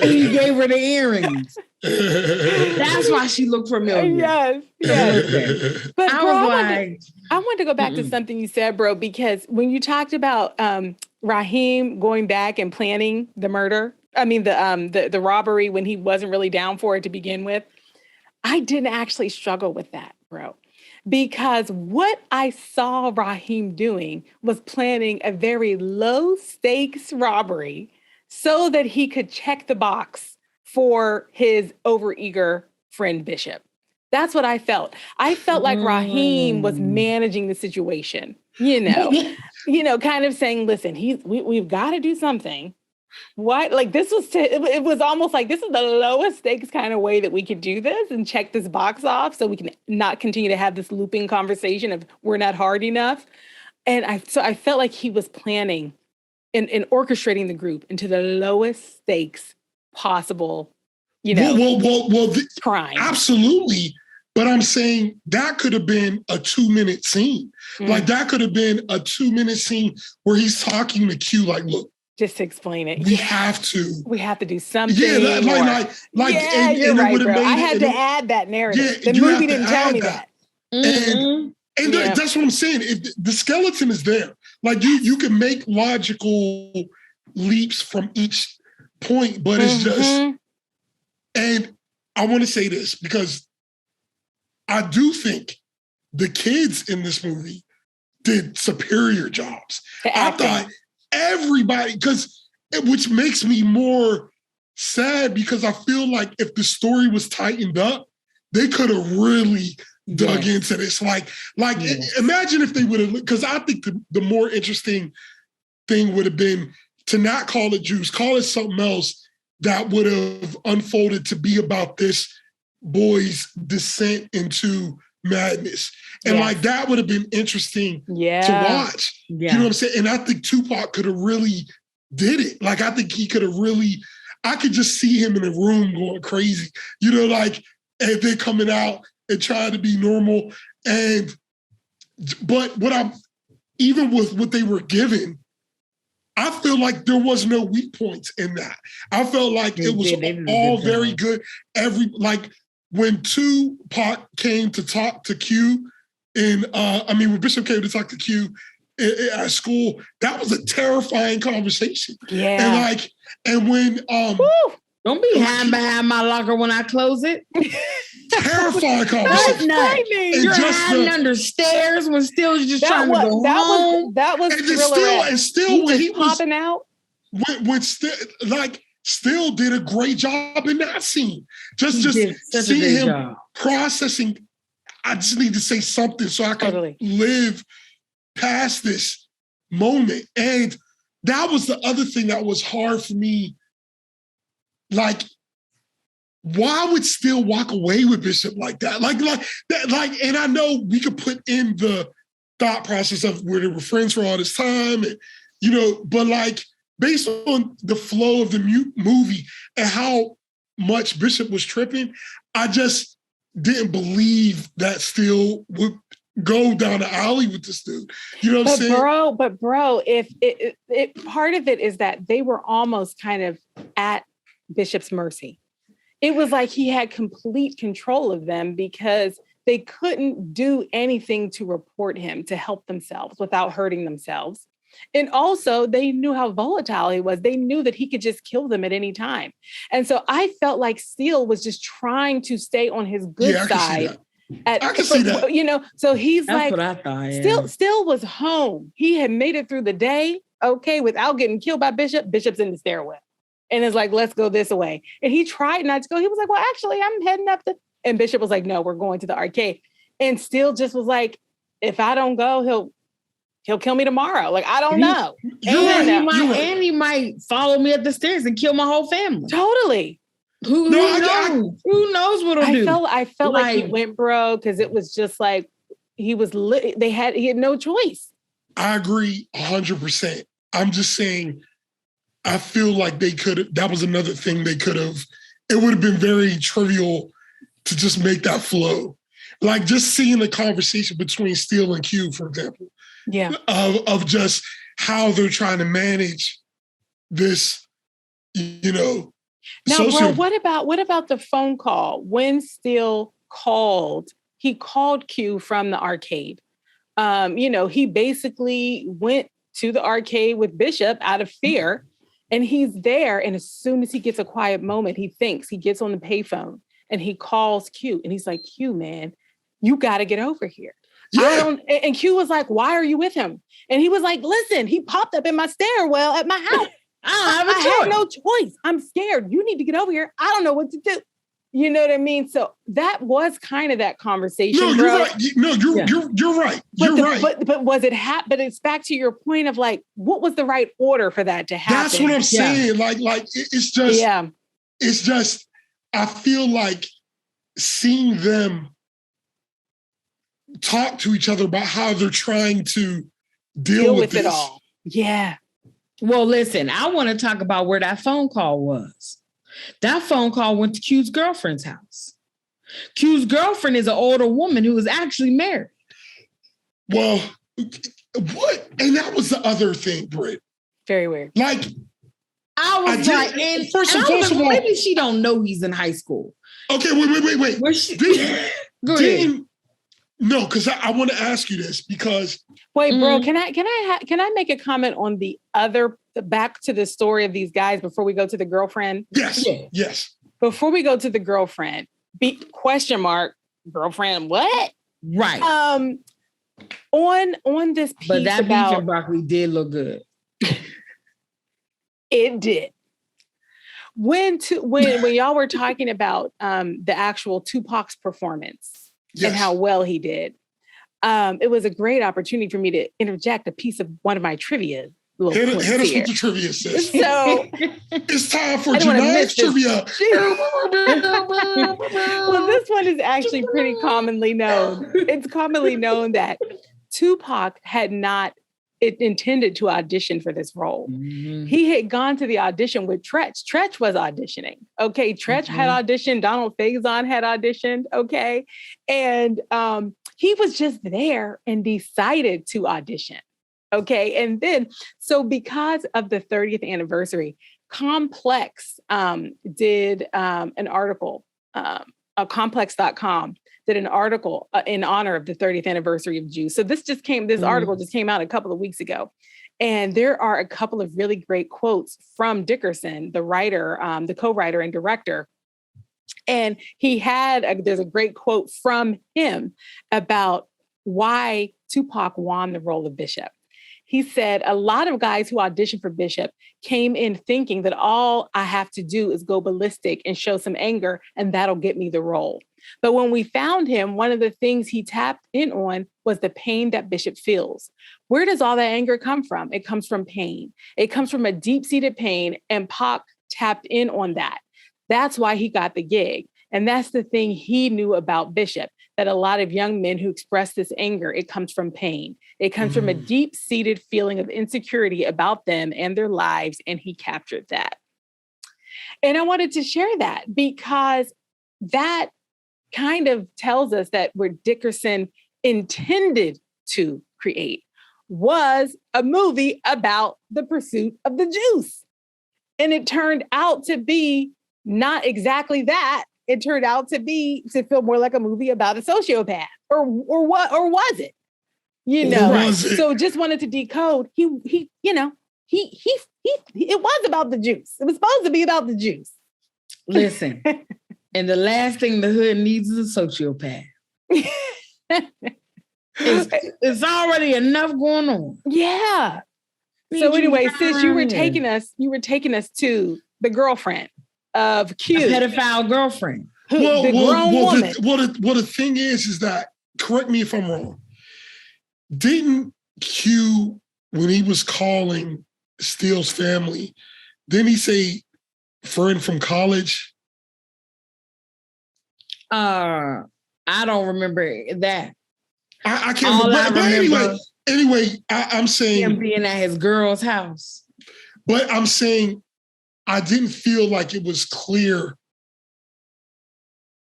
And he gave her the earrings. That's why she looked familiar. Yes. But bro, I wanted to go back to something you said, bro, because when you talked about Raheem going back and planning the murder, the robbery when he wasn't really down for it to begin with, I didn't actually struggle with that, bro. Because what I saw Raheem doing was planning a very low stakes robbery so that he could check the box for his overeager friend Bishop. That's what I felt. I felt like Raheem was managing the situation, kind of saying, listen, we've got to do something. What? Like this was, it was almost like this is the lowest stakes kind of way that we could do this and check this box off so we can not continue to have this looping conversation of we're not hard enough. And I felt like he was planning and orchestrating the group into the lowest stakes possible, crime. Absolutely. But I'm saying that could have been a 2-minute scene. Like that could have been a 2-minute scene where he's talking to Q like, look, just to explain it. We have to do something. Yeah, you're right, bro. I had to add that narrative. The movie didn't tell me that. And that's what I'm saying. The skeleton is there. Like you can make logical leaps from each point, but it's just. And I want to say this because I do think the kids in this movie did superior jobs. I thought everybody, which makes me more sad because I feel like if the story was tightened up, they could have really dug into this. Imagine if they would have, because I think the more interesting thing would have been to not call it Juice, call it something else that would have unfolded to be about this boy's descent into madness. And that would have been interesting to watch. Yeah. You know what I'm saying? And I think Tupac could have really did it. Like, I think he could have really, I could just see him in the room going crazy. And they're coming out and trying to be normal. But even with what they were given, I feel like there was no weak points in that. I felt like it was all very good. When Tupac came to talk to Q, when Bishop came to talk to Q at school, that was a terrifying conversation. Yeah. And when don't be hiding behind my locker when I close it. Terrifying conversation. You're hiding under stairs when Still was just trying to go home. That was still when he was popping out. When Still did a great job in that scene. Just seeing him processing. I just need to say something so I can live past this moment. And that was the other thing that was hard for me. Why would Still walk away with Bishop like that? And I know we could put in the thought process of where they were friends for all this time, and but based on the flow of the movie and how much Bishop was tripping, I just didn't believe that Still would go down the alley with this dude. You know what I'm saying? But bro, if it part of it is that they were almost kind of at Bishop's mercy. It was like he had complete control of them because they couldn't do anything to report him to help themselves without hurting themselves. And also they knew how volatile he was. They knew that he could just kill them at any time. And so I felt like Steele was just trying to stay on his good side. I can see that. So he's That's like, what I thought, Still was home. He had made it through the day, without getting killed by Bishop. Bishop's in the stairwell. And it's like, let's go this way. And he tried not to go. He was like, well, actually, I'm heading up and Bishop was like, no, we're going to the arcade. And Still just was like, if I don't go, he'll kill me tomorrow. Like, I don't know. And he might follow me up the stairs and kill my whole family. Totally. Who knows? Who knows what he'll do? I felt like he went bro because it was just like he was he had no choice. I agree 100%. I'm just saying, I feel like that was another thing they could have, it would have been very trivial to just make that flow. Like just seeing the conversation between Steele and Q, for example. Yeah. Of just how they're trying to manage this, Now, bro, what about the phone call? When Steele he called Q from the arcade. He basically went to the arcade with Bishop out of fear. And he's there, and as soon as he gets a quiet moment, he gets on the payphone, and he calls Q, and he's like, Q, man, you got to get over here. Yeah. And Q was like, why are you with him? And he was like, listen, he popped up in my stairwell at my house. I had no choice. I'm scared. You need to get over here. I don't know what to do. You know what I mean? So that was kind of that conversation. No, bro. you're right. No, you're right. You're right. But was it but it's back to your point of like, what was the right order for that to happen? That's what I'm saying. Like it's just, it's just, I feel like seeing them talk to each other about how they're trying to deal with it all. Yeah. Well, listen, I want to talk about where that phone call was. That phone call went to Q's girlfriend's house. Q's girlfriend is an older woman who was actually married. Well, what? And that was the other thing, Britt. Very weird. Like, I was like, and first of all, maybe she don't know he's in high school. Okay, wait. Go ahead. No, because I want to ask you this because wait, bro, can I make a comment on the other back to the story of these guys before we go to the girlfriend? Yes, yes. Before we go to the girlfriend, question mark, girlfriend, what? Right. On this piece but that about beef and broccoli did look good. It did. When y'all were talking about the actual Tupac's performance. Yes. And how well he did. It was a great opportunity for me to interject a piece of one of my trivia. Hit us with the trivia, sis. So it's time for Jania's trivia. Well, this one is actually pretty commonly known. It's commonly known that Tupac had not intended to audition for this role. Mm-hmm. He had gone to the audition with Tretch. Tretch was auditioning. Okay. Tretch had auditioned. Donald Faison had auditioned. Okay. And he was just there and decided to audition. Okay. And then, so because of the 30th anniversary, Complex did an article, complex.com did an article in honor of the 30th anniversary of Juice. So this article just came out a couple of weeks ago. And there are a couple of really great quotes from Dickerson, the writer, the co-writer and director. And there's a great quote from him about why Tupac won the role of Bishop. He said, a lot of guys who auditioned for Bishop came in thinking that all I have to do is go ballistic and show some anger, and that'll get me the role. But when we found him, one of the things he tapped in on was the pain that Bishop feels. Where does all that anger come from? It comes from pain. It comes from a deep-seated pain, and Pac tapped in on that. That's why he got the gig. And that's the thing he knew about Bishop, that a lot of young men who express this anger, it comes from pain. It comes from a deep-seated feeling of insecurity about them and their lives, and he captured that. And I wanted to share that because that kind of tells us that where Dickerson intended to create was a movie about the pursuit of the juice. And it turned out to be not exactly that. It turned out to feel more like a movie about a sociopath, or was it? You know, so just wanted to decode. It was about the juice. It was supposed to be about the juice. Listen, and the last thing the hood needs is a sociopath. It's already enough going on. Yeah. So anyway, sis, you were taking us to the girlfriend of Q. A pedophile girlfriend. The thing is that, correct me if I'm wrong, didn't Q, when he was calling Steele's family, didn't he say friend from college? I don't remember that. I can't remember. But anyway, I'm saying him being at his girl's house. But I'm saying I didn't feel like it was clear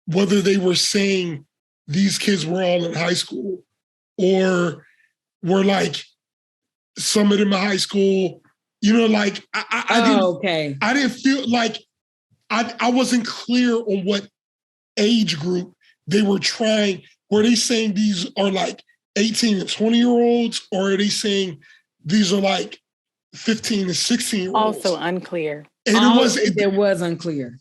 whether they were saying these kids were all in high school or were like some of them in high school. You know, like I didn't feel like I wasn't clear on what age group they were trying. Were they saying these are like 18 and 20-year-olds, or are they saying these are like 15 and 16-year-olds? Also unclear. And it was unclear.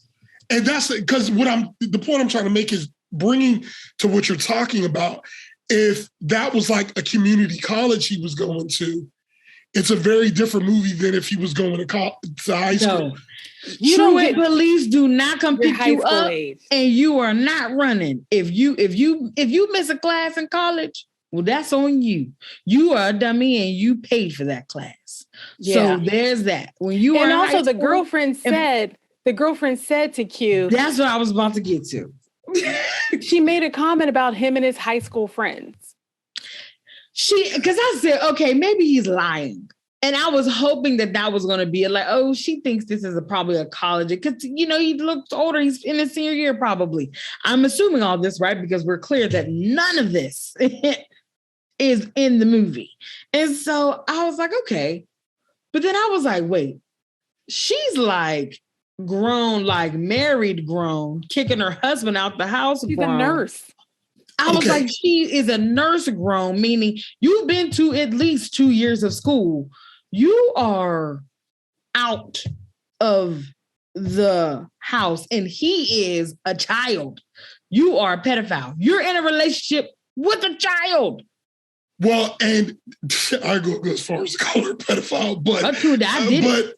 And that's because the point I'm trying to make is bringing to what you're talking about. If that was like a community college he was going to, it's a very different movie than if he was going to high school. No. Truant police do not come pick you up, and you are not running. If you miss a class in college, well, that's on you. You are a dummy, and you paid for that class. Yeah. So there's that. When you and also the girlfriend said to Q. That's what I was about to get to. She made a comment about him and his high school friends. Because I said, okay, maybe he's lying. And I was hoping that was going to be like, oh, she thinks this is probably a college. Because, he looks older. He's in his senior year, probably. I'm assuming all this, right? Because we're clear that none of this is in the movie. And so I was like, okay. But then I was like, wait, she's like grown, like married grown, kicking her husband out the house. She's a nurse. I was like, she is a nurse grown, meaning you've been to at least 2 years of school. You are out of the house and he is a child. You are a pedophile. You're in a relationship with a child. Well, and I go as far as to call her a pedophile, but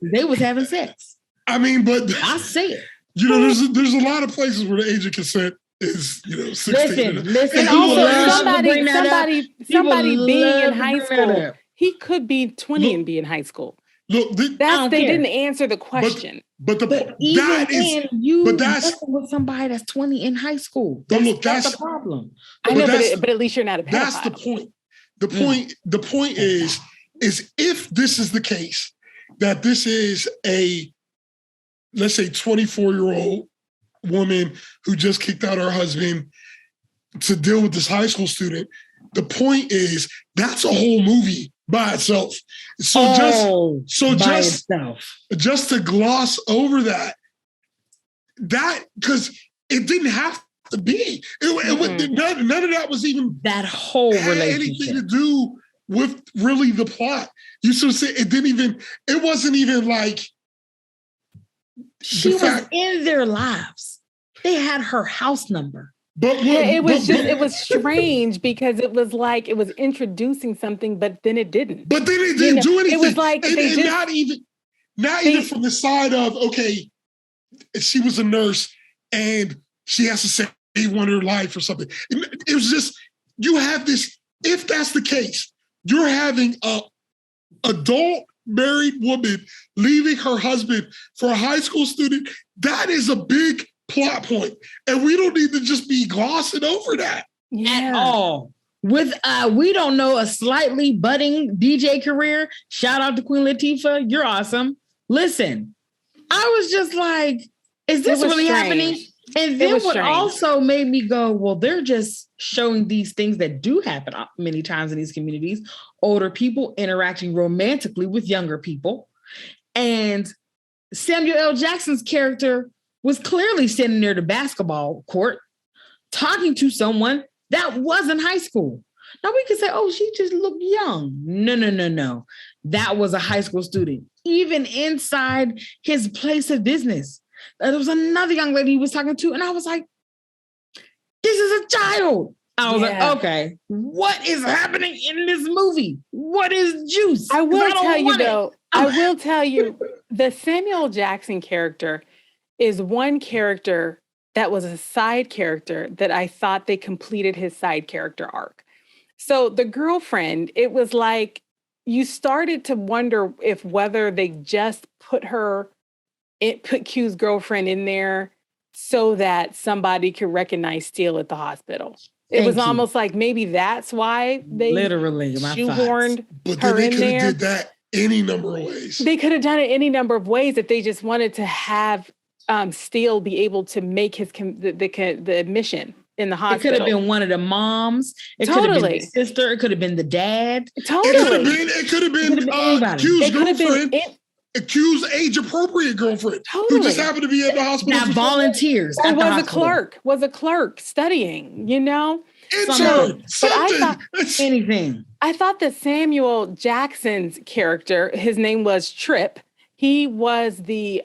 they was having sex. I mean, but I say it. There's a lot of places where the age of consent is 16. Listen. And also somebody being in high school. He could be 20 and be in high school. Look, they didn't answer the question. But that's with somebody that's 20 in high school. That's the problem. I know, but at least you're not a pedophile. That's the point. The point is if this is the case, that this is a, let's say, 24-year-old woman who just kicked out her husband to deal with this high school student, the point is that's a whole movie by itself. Just to gloss over that because it didn't have to be. None of that was even that whole relationship anything to do with really the plot. You sort of say it wasn't even like she was in their lives. They had her house number. But it was strange because it was like it was introducing something, but then it didn't. But then it didn't do anything. It was like not even from the side of, okay, she was a nurse and she has to save one of her life or something. It was just, you have this, if that's the case, you're having a adult married woman leaving her husband for a high school student. That is a big plot point, and we don't need to just be glossing over that at all. With we don't know, a slightly budding DJ career. Shout out to Queen Latifah, you're awesome. Listen, I was just like, is this really happening? And then what also made me go, well, they're just showing these things that do happen many times in these communities. Older people interacting romantically with younger people, and Samuel L. Jackson's character was clearly sitting near the basketball court talking to someone that was in high school. Now we could say, oh, she just looked young. No. That was a high school student. Even inside his place of business, there was another young lady he was talking to, and I was like, this is a child. I was like, okay, what is happening in this movie? What is juice? I will tell you, the Samuel Jackson character is one character that was a side character that I thought they completed his side character arc. So the girlfriend, it was like you started to wonder whether they just put Q's girlfriend in there so that somebody could recognize Steele at the hospital. It was almost like maybe that's why they shoehorned her in there. But they could have did that any number of ways. They could have done it any number of ways if they just wanted to have Steele be able to make his the admission in the hospital. It could have been one of the moms. It could have been the sister. It could have been the dad. Totally. It could have been Q's girlfriend. Q's age-appropriate girlfriend who just happened to be at the hospital. That volunteers. Or was a clerk studying, Intern, anything. I thought that Samuel Jackson's character, his name was Tripp. He was the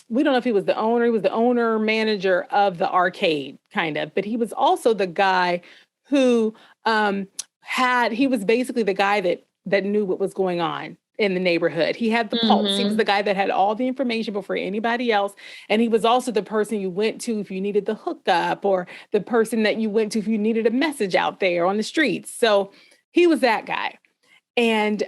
we don't know if he was the owner. He was the owner manager of the arcade, kind of, but he was also the guy who he was basically the guy that knew what was going on. in the neighborhood. He had the pulse. He was the guy that had all the information before anybody else. And he was also the person you went to if you needed the hookup, or the person that you went to if you needed a message out there on the streets. So he was that guy. And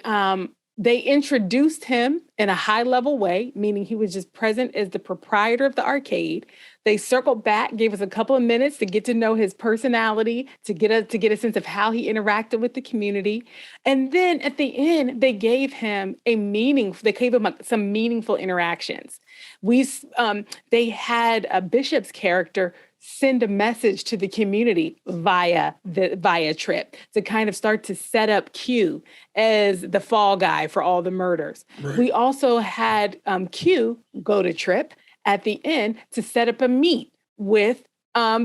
they introduced him in a high level way, meaning he was just present as the proprietor of the arcade. They circled back, gave us a couple of minutes to get to know his personality, to get a sense of how he interacted with the community. And then at the end, they gave him some meaningful interactions. They had a Bishop's character send a message to the community via Trip to kind of start to set up Q as the fall guy for all the murders. Right. We also had Q go to Trip at the end to set up a meet with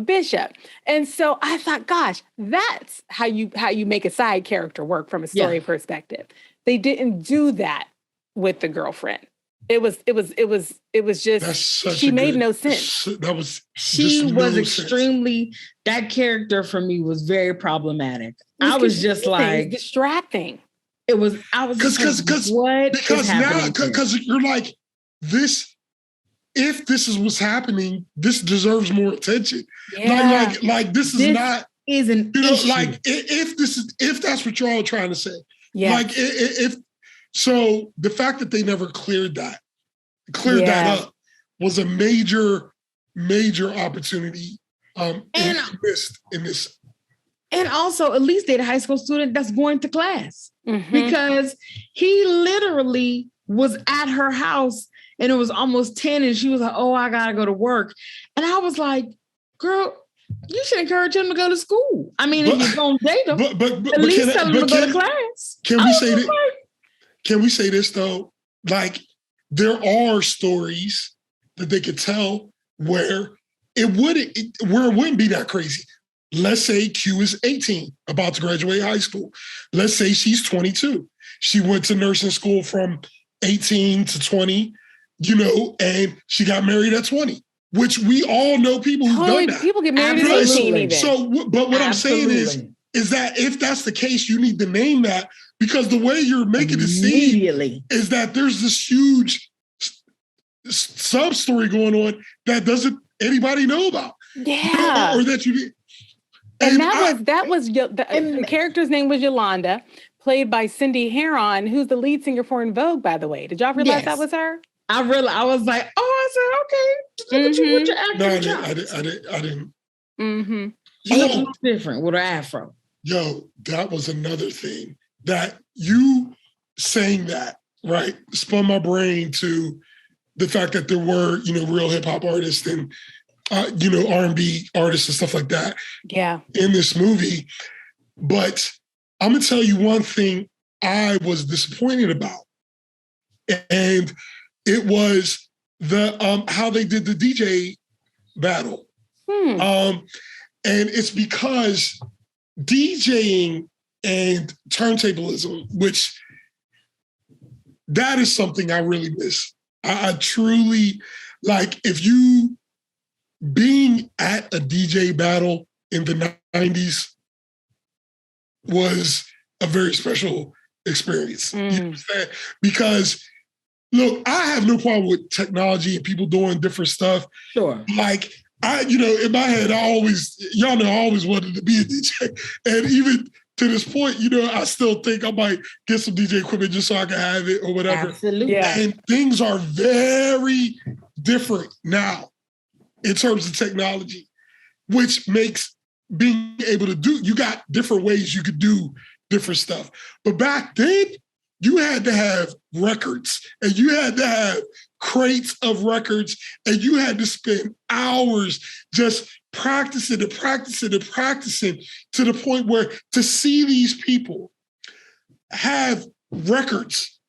Bishop. And so I thought, gosh, that's how you make a side character work from a story perspective. They didn't do that with the girlfriend. It was just, she made no sense. She was extremely, that character for me was very problematic. I was just like distracting. Because you're like, this, if this is what's happening, this deserves more attention. Yeah. Like this is not an issue. Like if that's what you're all trying to say. Yeah. Like if so, the fact that they never cleared that up was a major opportunity in this. And also, at least they're a high school student that's going to class, because he literally was at her house and it was almost 10 and she was like, oh, I gotta go to work. And I was like, girl, you should encourage him to go to school. I mean, if you're going to date him, at least tell him to go to class. Can we say this though? Like, there are stories that they could tell where it wouldn't be that crazy. Let's say Q is 18, about to graduate high school. Let's say she's 22. She went to nursing school from 18 to 20, and she got married at 20, which we all know people who've done that. People get married at 18 even. So, but what I'm saying is that if that's the case, you need to name that, because the way you're making it seem is that there's this huge sub-story going on that doesn't anybody know about. Yeah. Or that you did. And the character's name was Yolanda, played by Cindy Heron, who's the lead singer for En Vogue, by the way. Did y'all realize that was her? I was like, I said, okay, look at you with your acting. No, I didn't. Mm-hmm. She looks different with her afro. Yo, that was another thing that you saying that, right, spun my brain to the fact that there were, real hip hop artists and, R&B artists and stuff like that. Yeah. In this movie. But I'm going to tell you one thing I was disappointed about. And it was the how they did the DJ battle. And it's because DJing and turntablism, which that is something I really miss. I truly, like, if you being at a DJ battle in the 90s was a very special experience. You know what I'm saying? Because look, I have no problem with technology and people doing different stuff. Sure. Like, in my head, I always wanted to be a DJ. And even to this point, I still think I might get some DJ equipment just so I can have it or whatever. Absolutely. Yeah. And things are very different now in terms of technology, which makes being able to do, you got different ways you could do different stuff. But back then, you had to have records and you had to have crates of records and you had to spend hours just practicing to the point where to see these people have records,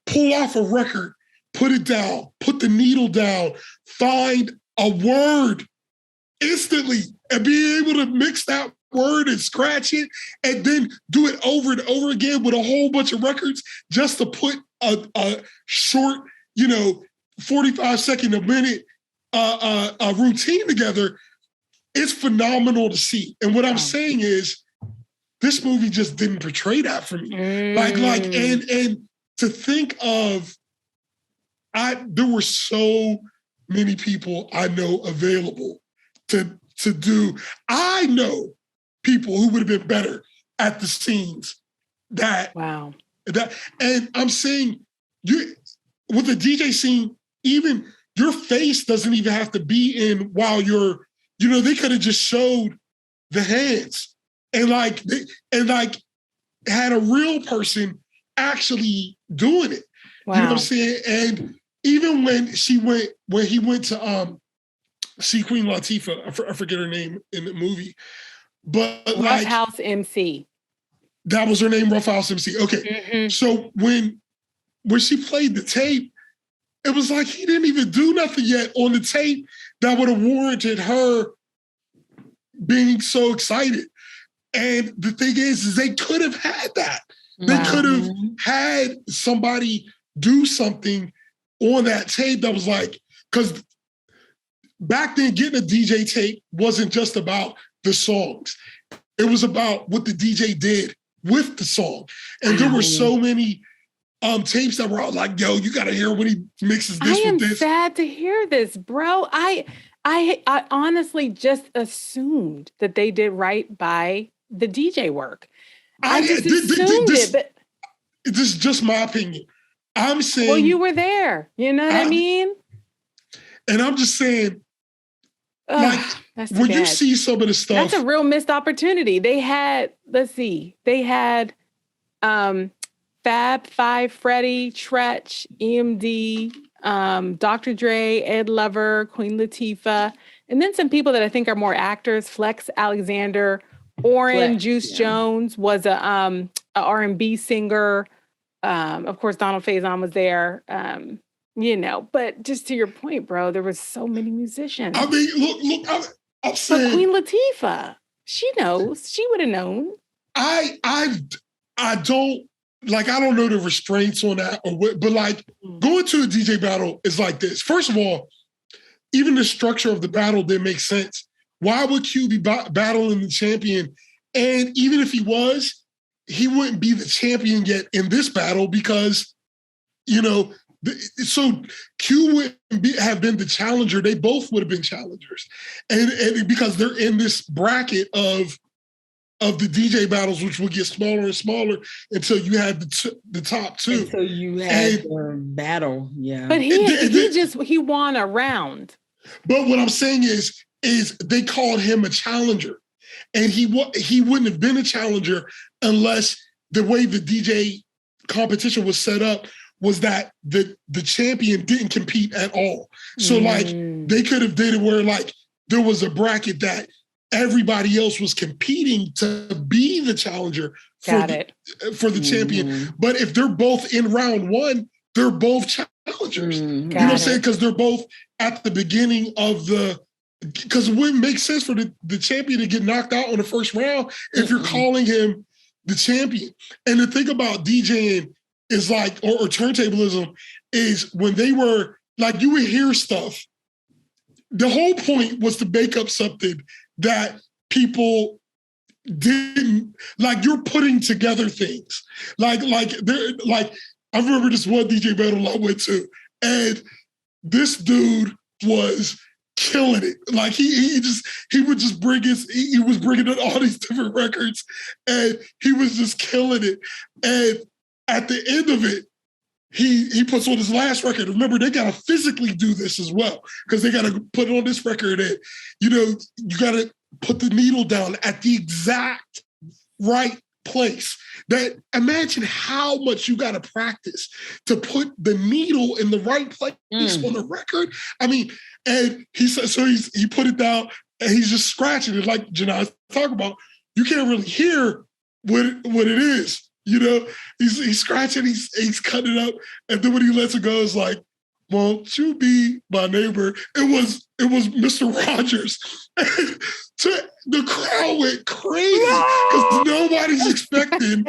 pull off a record, put it down, put the needle down, find a word instantly and be able to mix that word and scratch it and then do it over and over again with a whole bunch of records just to put a short, 45-second, a minute a routine together. It's phenomenal to see. And what I'm saying is this movie just didn't portray that for me. Like, and to think of, there were so many people I know available to do. I know people who would have been better at the scenes and I'm saying with the DJ scene, even your face doesn't even have to be in while you're, they could have just showed the hands and had a real person actually doing it. Wow. You know what I'm saying? And even when he went to see Queen Latifah, I forget her name in the movie, but Rough House MC. That was her name, Rough House MC. Okay. Mm-hmm. So when she played the tape, it was like he didn't even do nothing yet on the tape that would have warranted her being so excited. And the thing is they could have had that. Wow. They could have had somebody do something on that tape that was like, because back then getting a DJ tape wasn't just about the songs. It was about what the DJ did with the song. And there were so many tapes that were out like, yo, you got to hear when he mixes this with this. I am sad to hear this, bro. I honestly just assumed that they did right by the DJ work. I just assumed it. But this is just my opinion. I'm saying... Well, you were there. You know what I mean? And I'm just saying, when you see some of the stuff... That's a real missed opportunity. They had, Fab Five Freddy, Tretch, EMD, Dr. Dre, Ed Lover, Queen Latifah, and then some people that I think are more actors. Flex Alexander, Juice Jones was a R&B singer. Of course, Donald Faison was there. But just to your point, bro, there was so many musicians. I mean, look, I'm saying... But Queen Latifah, she knows. She would have known. I don't know the restraints on that, but going to a DJ battle is like this. First of all, even the structure of the battle didn't make sense. Why would Q be battling the champion? And even if he was, he wouldn't be the champion yet in this battle because, so Q wouldn't have been the challenger. They both would have been challengers. And because they're in this bracket of the DJ battles, which would get smaller and smaller until you had the top two. So you had the battle, yeah. But he won a round. But what I'm saying is they called him a challenger, and he wouldn't have been a challenger unless the way the DJ competition was set up was that the champion didn't compete at all. So they could have did it where there was a bracket that everybody else was competing to be the challenger for the champion. But if they're both in round one, they're both challengers. You know what I'm saying? Because they're both at the beginning of because it wouldn't make sense for the champion to get knocked out on the first round if you're calling him the champion. And the thing about DJing is or turntablism is when they were you would hear stuff. The whole point was to make up something that people didn't you're putting together things. I remember this one DJ battle I went to, and this dude was killing it. He would just bring he was bringing in all these different records, and he was just killing it. And at the end of it, he puts on his last record. Remember, they got to physically do this as well because they got to put it on this record and, you got to put the needle down at the exact right place. Imagine how much you got to practice to put the needle in the right place on the record. I mean, and he put it down and he's just scratching it like Janai talking about. You can't really hear what it is. He's scratching, he's cutting it up, and then when he lets it go, it's like, won't you be my neighbor? It was Mr. Rogers. The crowd went crazy because nobody's expecting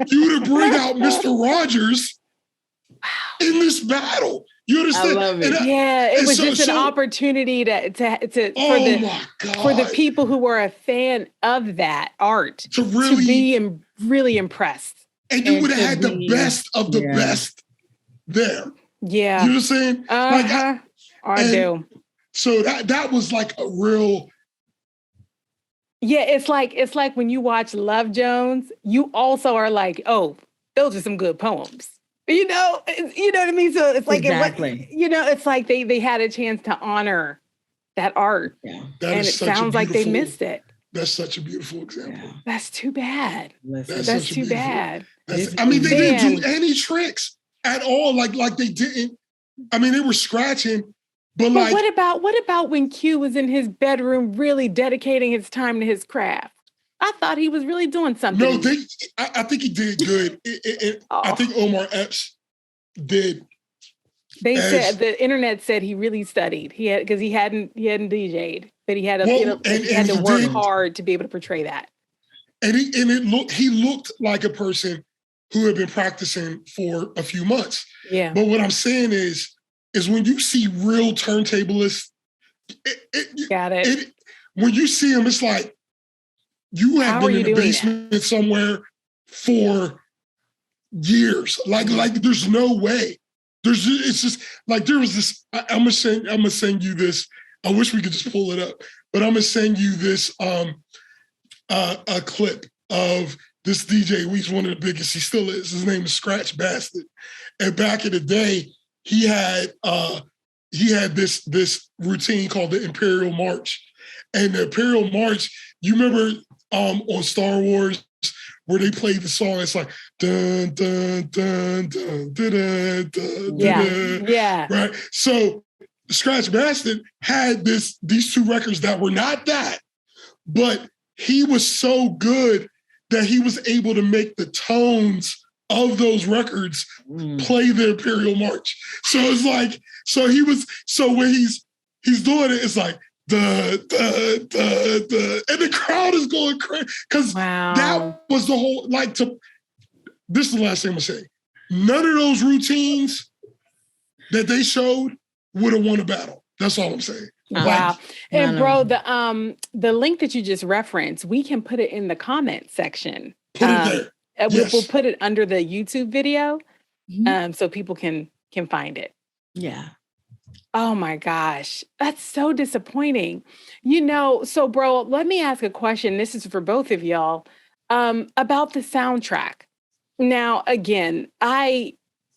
you to bring out Mr. Rogers in this battle. You understand? I love it. It was just an opportunity for the people who were a fan of that art to be really impressed. and you would have had the best of the best there. Yeah. You know what I'm saying? I do. So that was like a real. Yeah, it's like when you watch Love Jones, you also are like, oh, those are some good poems. You know what I mean? So it's like, exactly. It's like they had a chance to honor that art. Yeah. And it sounds like they missed it. That's such a beautiful example. Yeah. That's too bad. That's too bad. They didn't do any tricks at all. Like they didn't. I mean, they were scratching, but like. What about when Q was in his bedroom really dedicating his time to his craft? I thought he was really doing something. No, I think he did good. I think Omar Epps did. Said the internet said he really studied. He hadn't DJ'd, but he had to work hard to be able to portray that. And he looked like a person who had been practicing for a few months. Yeah. But what I'm saying is when you see real turntablists, when you see them, it's like you have been in the basement somewhere for years. Like there's no way. It's just like there was this. I'm gonna send you this. I wish we could just pull it up, but I'm gonna send you this a clip of this DJ. He's one of the biggest. He still is. His name is Scratch Bastard. And back in the day, he had this routine called the Imperial March. And the Imperial March, you remember on Star Wars where they played the song, it's like dun dun dun dun dun dun dun. Yeah. Right. So Scratch Bastard had these two records that were not that, but he was so good that he was able to make the tones of those records play the Imperial March. So it's like, when he's doing it, it's like and the crowd is going crazy because that was the whole this is the last thing I'm gonna say. None of those routines that they showed would have won a battle. That's all I'm saying. Wow. And bro, the link that you just referenced, we can put it in the comment section. Put it there. Yes. We'll put it under the YouTube video so people can find it. Yeah. Oh my gosh, that's so disappointing. So bro, let me ask a question. This is for both of y'all about the soundtrack. Now, again, I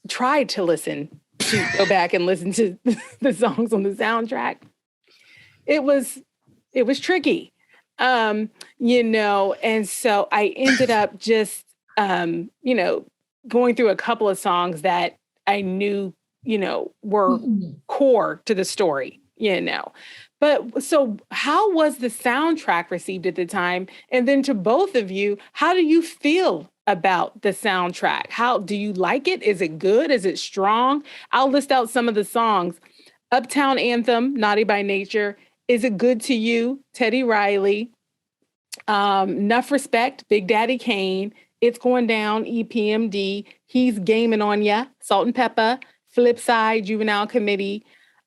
tried to go back and listen to the songs on the soundtrack. It was tricky, and so I ended up just, going through a couple of songs that I knew, were core to the story, But so how was the soundtrack received at the time? And then to both of you, how do you feel about the soundtrack? How do you like it? Is it good? Is it strong? I'll list out some of the songs. Uptown Anthem, Naughty by Nature. Is It Good to You? Teddy Riley. Enough Respect, Big Daddy Kain. It's Going Down, EPMD. He's Gaming on Ya, Salt and Pepper. Flip Side, Juvenile Committee.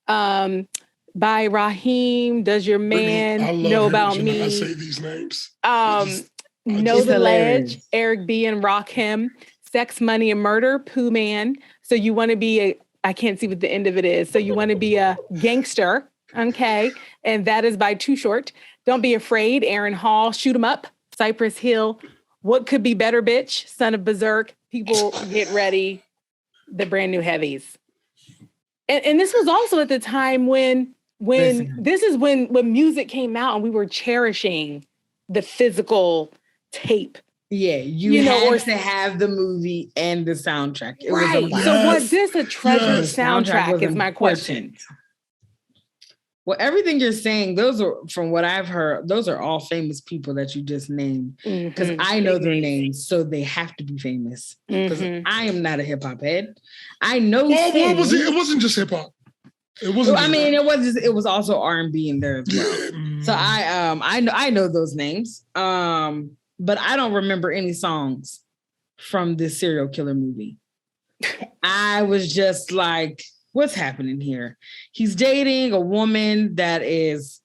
By Raheem, Does Your Man Know About Me? I say these names. Know the Ledge, Eric B. and Rock Him. Sex, Money, and Murder, Pooh Man. So you want to be I can't see what the end of it is. So you want to be a gangster, okay? And that is by Too Short. Don't Be Afraid, Aaron Hall. Shoot 'Em Up, Cypress Hill. What Could Be Better, Bitch, Son of Berserk. People Get Ready, the brand new heavies. And this was also at the time when music came out and we were cherishing the physical tape. Yeah, you had to have the movie and the soundtrack. It right. was so was this a treasured soundtrack is my question. Well, everything you're saying, those are, from what I've heard, those are all famous people that you just named. Because I know their names, so they have to be famous. Because I am not a hip hop head. I know. Well, was it? It wasn't just hip hop. It wasn't. Well, it was also R&B in there as well. So I know those names. But I don't remember any songs from this serial killer movie. I was just like, what's happening here? He's dating a woman that is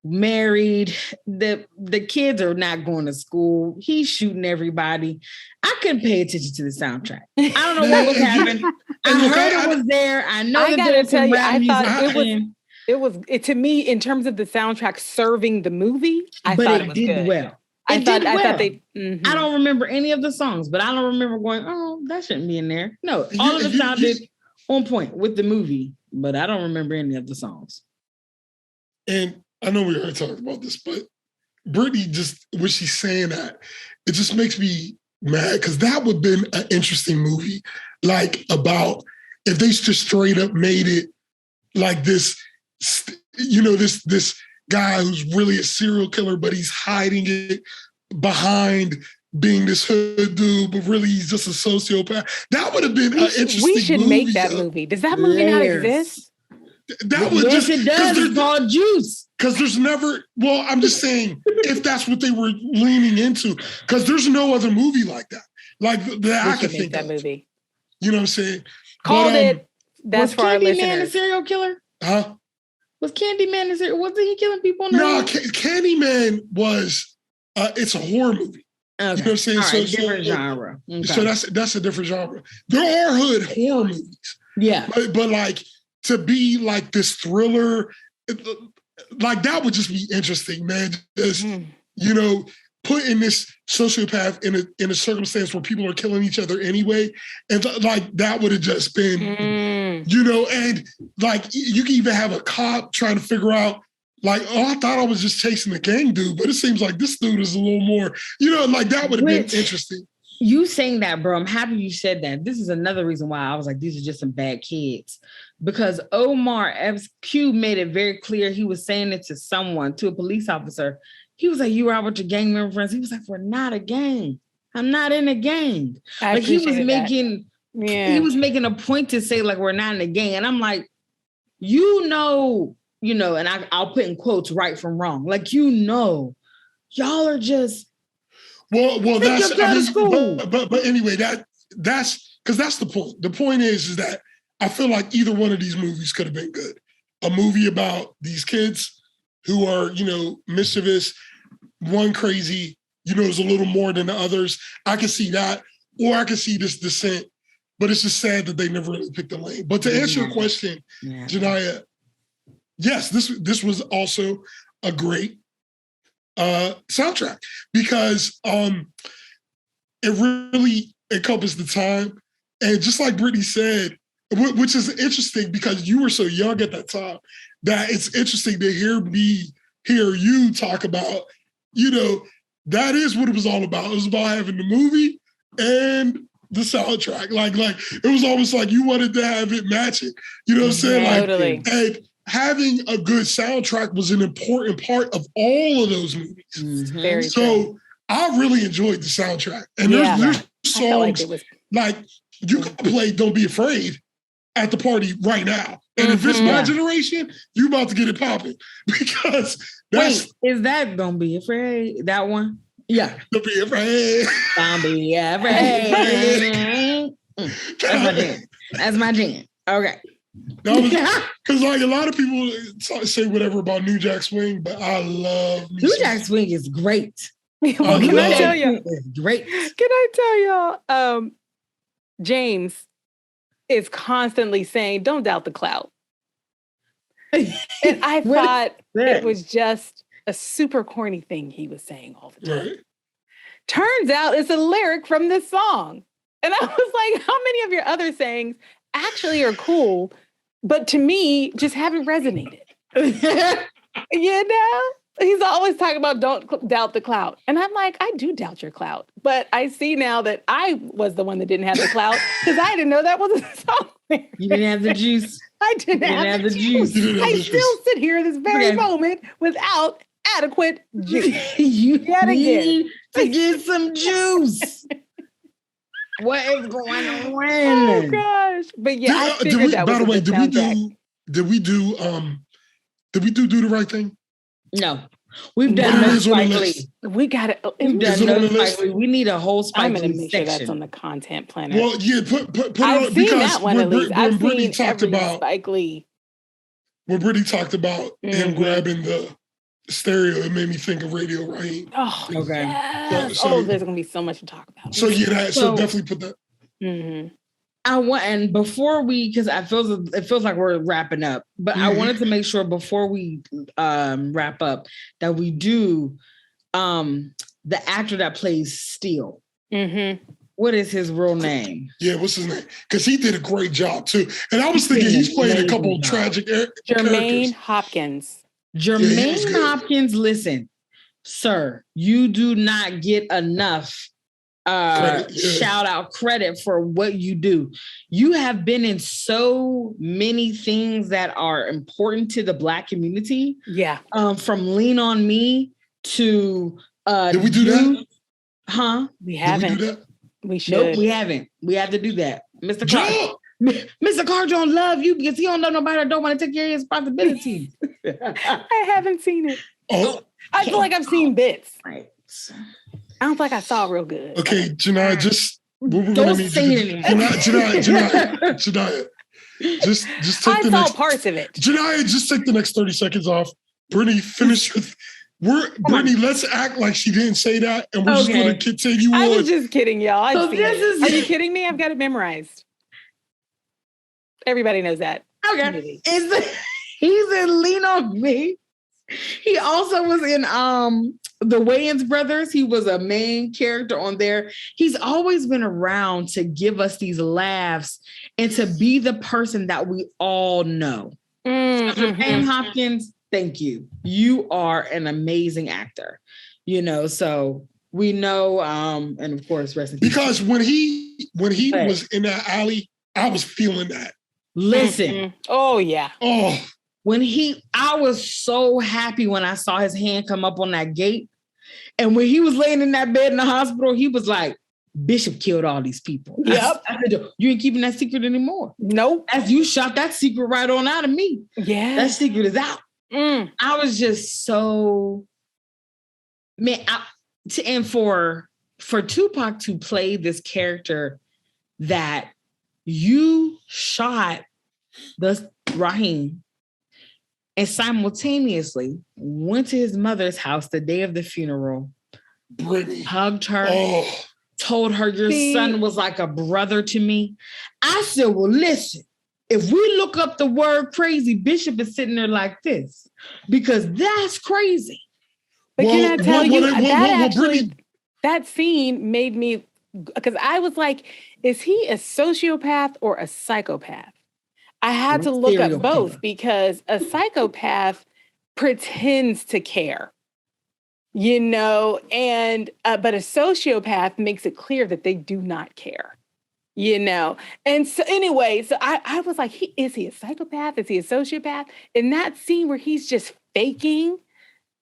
married. The kids are not going to school. He's shooting everybody. I couldn't pay attention to the soundtrack. I don't know what was happening. I heard it was there. I know that there was some rap music. To me, in terms of the soundtrack serving the movie, I thought it was good. Well. I thought they. Mm-hmm. I don't remember any of the songs, but I don't remember going, "Oh, that shouldn't be in there." No, all of it sounded on point with the movie, but I don't remember any of the songs. And I know we already talked about this, but Brittany just when she's saying that, it just makes me mad because that would have been an interesting movie, like about if they just straight up made it like this, this guy who's really a serial killer, but he's hiding it behind being this hood dude, but really he's just a sociopath. That would have been an interesting movie. We should make that movie. Does that movie not exist? That would yes, it does. It's called Juice. Because there's never, well, I'm just saying, if that's what they were leaning into, because there's no other movie like that. Like that I could think that of. Movie. You know what I'm saying? Called it. That's for our listeners. Candyman a serial killer? Huh? Was Candyman a serial? Wasn't he killing people? No, Candyman was. It's a horror movie. Okay. You know what I'm saying? All right, different genre. Okay. So that's a different genre. There are hood horror movies. Yeah, but like to be like this thriller, like that would just be interesting, man. Just putting this sociopath in a circumstance where people are killing each other anyway, and like that would have just been, and like you can even have a cop trying to figure out. Like, I thought I was just chasing the gang dude, but it seems like this dude is a little more, like that would have been interesting. You saying that, bro, I'm happy you said that. This is another reason why I was like, these are just some bad kids. Because Omar Epps Q made it very clear he was saying it to someone, to a police officer. He was like, you were out with your gang member friends. He was like, we're not a gang. I'm not in a gang. Like he was making a point to say like, we're not in a gang. And I'm like, and I'll put in quotes right from wrong. Like, y'all are just well that's school. But anyway, that's because that's the point. The point is that I feel like either one of these movies could have been good. A movie about these kids who are, mischievous, one crazy, is a little more than the others. I can see that, or I can see this descent. But it's just sad that they never really picked a lane. But to answer your question, Genia, yes, this was also a great soundtrack because it really encompassed the time. And just like Brittany said, which is interesting because you were so young at that time, that it's interesting to hear you talk about, that is what it was all about. It was about having the movie and the soundtrack. Like it was almost like you wanted to have it matching. You know what I'm saying? Totally. And having a good soundtrack was an important part of all of those movies. Very so I really enjoyed the soundtrack. And there's songs like you can play Don't Be Afraid at the party right now. And if it's my generation, you about to get it popping. Because that's... Wait, is that Don't Be Afraid? That one? Yeah. Don't be afraid. Don't be afraid. That's my jam. Okay. Because like a lot of people say whatever about New Jack Swing, but I love New Jack Swing is great. Well, can I tell you? Great. Can I tell y'all? James is constantly saying, "Don't doubt the clout," and I thought it was just a super corny thing he was saying all the time. Right. Turns out it's a lyric from this song, and I was like, "How many of your other sayings actually are cool, but to me just haven't resonated?" He's always talking about don't doubt the clout. And I'm like, I do doubt your clout. But I see now that I was the one that didn't have the clout because I didn't know that was a song. You didn't have the juice. I didn't have the juice. I still sit here this very moment without adequate juice. You need to get some juice. What is going on? Oh gosh! But yeah, I figured that was a good soundtrack. Did we do the right thing? No, we've done no Spike Lee. We got it. We've done no Spike Lee. We need a whole Spike Lee section. I'm going to make sure that's on the content planner. Well, yeah, put I've it seen because that one at least. I've Brittany seen every Spike Lee. When Brittany talked about him grabbing the stereo, it made me think of Radio Raheem. Oh, Okay. yes. So- There's gonna be so much to talk about. So yeah, so So- definitely put that. Mm-hmm. I want, and before because it feels like we're wrapping up, but I wanted to make sure before we wrap up that we do the actor that plays Steel. Mm-hmm. What is his real name? Yeah, what's his name? Because he did a great job too. And I was thinking he's played a couple of tragic Jermaine characters. Hopkins. Jermaine good. Hopkins, listen, sir, you do not get enough shout out credit for what you do. You have been in so many things that are important to the Black community. Yeah. From Lean on Me to Did we do that? Huh? We Did haven't. we do that? We should. Nope, we haven't. We have to do that. Mr. Carr. Jump! Mr. Carr don't love you because he don't love nobody that don't want to take care of his responsibilities. I haven't seen it. Oh, I feel like I've seen bits. Right. I don't think I saw real good. okay, Janiyah, just what we're Don't gonna need say you it to anymore. Janiyah, just take I the saw next parts of it. Janiyah, just take the next 30 seconds off. Brittany, finish with Brittany, let's act like she didn't say that, and we're just Okay. gonna continue I on. was just kidding, y'all. I've So seen this it. is- Are you kidding me? I've got it memorized. Everybody knows that. Okay. movie. He's in Lean on Me. He also was in the Wayans Brothers. He was a main character on there. He's always been around to give us these laughs and to be the person that we all know. Jermaine Hopkins, thank you. You are an amazing actor. So we know, and of course, rest in peace. Because when he Right. was in that alley, I was feeling that. Listen, Oh, yeah. Oh, I was so happy when I saw his hand come up on that gate. And when he was laying in that bed in the hospital, he was like, Bishop killed all these people. Yep. I said, you ain't keeping that secret anymore. Nope. As you shot that secret right on out of me. Yeah. That secret is out. Mm. I was just so, man, and for Tupac to play this character that you shot the Raheem and simultaneously went to his mother's house the day of the funeral, Brittany. hugged her, Oh, told her your See? son was like a brother to me. I said, well, listen, if we look up the word crazy, Bishop is sitting there like this because that's crazy. But Well, can I tell you, that Brittany- that scene made me, because I was like, is he a sociopath or a psychopath? I had to look up both because a psychopath pretends to care, and but a sociopath makes it clear that they do not care, And so anyway, so I was like, is he a psychopath? Is he a sociopath? In that scene where he's just faking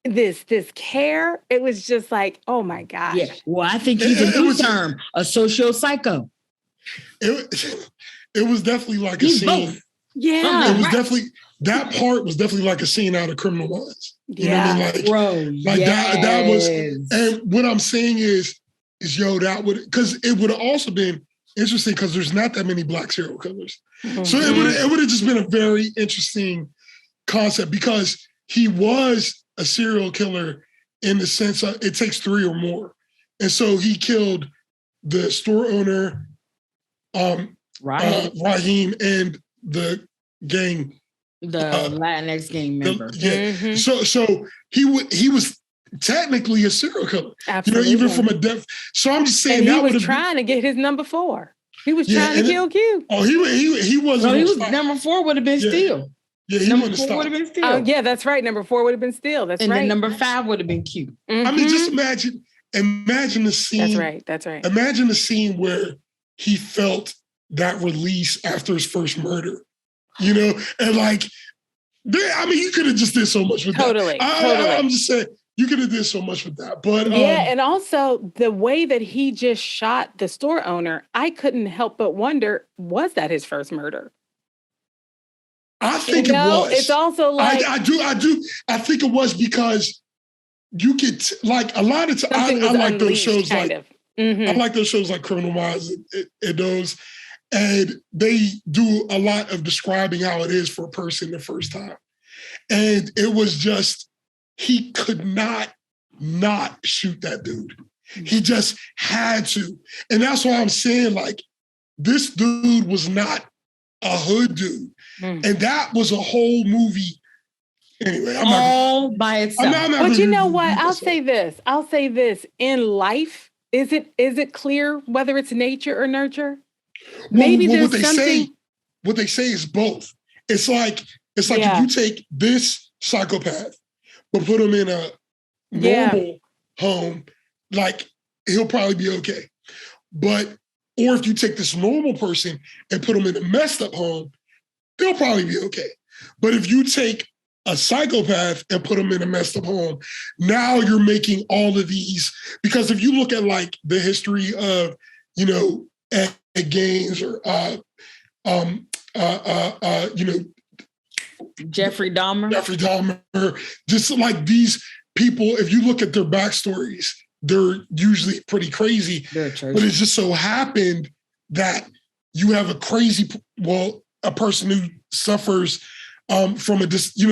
this care, it was just like, oh my gosh. Yeah. Well, I think he's a new term, a socio-psycho. It was definitely like a He's scene. both. Yeah. It was Right. definitely, that part was definitely like a scene out of Criminal Minds. You know what I mean? Like, Bro, like that was, yes. and what I'm saying is that would, because it would have also been interesting because there's not that many Black serial killers. Mhm. So it would have just been a very interesting concept because he was a serial killer in the sense of it takes 3 or more. And so he killed the store owner, Right. Raheem, and the gang. The Latinx gang member. Mhm. So he was technically a serial killer. Absolutely. Even from a death. So I'm just saying and he that was trying to get his number 4. He was trying to kill Q. Oh, he wasn't. No, he was number 4 would have been Steel. Yeah, he Number wouldn't 4 would stop. have been Steel. Oh, yeah, that's right. Number 4 would have been Steel. That's and right. then number 5 would have been Q. I mean, just Mhm. imagine the scene. That's right. Imagine the scene where he felt that release after his first murder, and like, you could have just did so much with Totally. that. I'm just saying, you could have did so much with that. But Yeah, and also the way that he just shot the store owner, I couldn't help but wonder, was that his first murder? I think it was. It's also like I do. I think it was because you get like a lot of times. something I was like those unleashed, shows kind like of. Mhm. I like those shows like Criminal Minds and those, and they do a lot of describing how it is for a person the first time, and it was just he could not shoot that dude. He just had to. And that's why I'm saying, like, this dude was not a hood dude. And that was a whole movie. Anyway, all by itself. But you know what? I'll say this. In life, is it clear whether it's nature or nurture? Maybe there's something. What they say is both. It's like if you take this psychopath, but put him in a normal home, like, he'll probably be okay. Or if you take this normal person and put them in a messed up home, they'll probably be okay. But if you take a psychopath and put them in a messed up home, now you're making all of these, because if you look at like the history of, you know, Ed Gaines or you know, Jeffrey Dahmer, just like these people, if you look at their backstories, they're usually pretty crazy. But it just so happened that you have a person who suffers from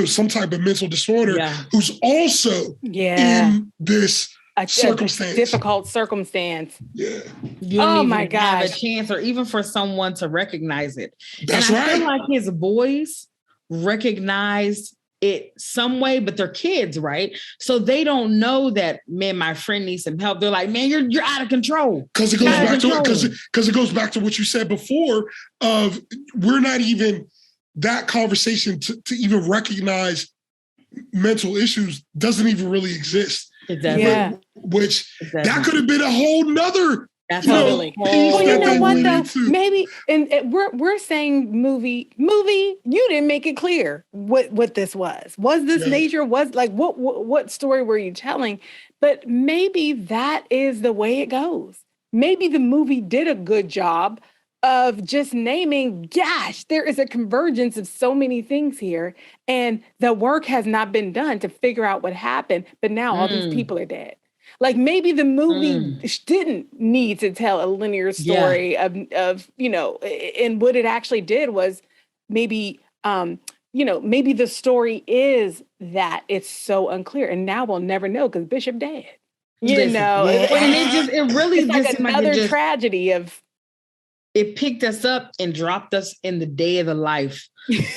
some type of mental disorder, who's also in this circumstance. Difficult circumstance. Yeah. You don't even have a chance, or even for someone to recognize it. That's and I feel like his boys recognized it some way, but they're kids, right? So they don't know that, man, my friend needs some help. They're like, man, you're out of control. Because it goes back to what you said before of we're not even that conversation to even recognize mental issues doesn't even really exist. It doesn't. Yeah. That could have been a whole nother. Totally. Well, you know what though? Maybe, and we're saying movie. You didn't make it clear what this was. Was this nature? Was like what story were you telling? But maybe that is the way it goes. Maybe the movie did a good job of just naming. Gosh, there is a convergence of so many things here, and the work has not been done to figure out what happened. But now all these people are dead. Like maybe the movie didn't need to tell a linear story of, you know, and what it actually did was maybe, maybe the story is that it's so unclear. And now we'll never know because Bishop dead, and it really it's like another tragedy of. It picked us up and dropped us in the day of the life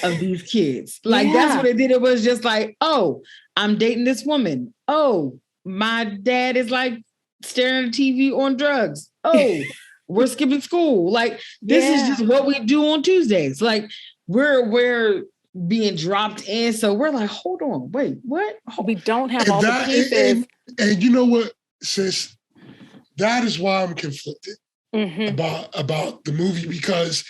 of these kids. Like that's what it did. It was just like, oh, I'm dating this woman. Oh, my dad is like staring at TV on drugs. Oh, we're skipping school. Like this is just what we do on Tuesdays. Like we're being dropped in. So we're like, hold on, wait, what? We don't have all the pieces. And you know what, sis? That is why I'm conflicted about the movie because,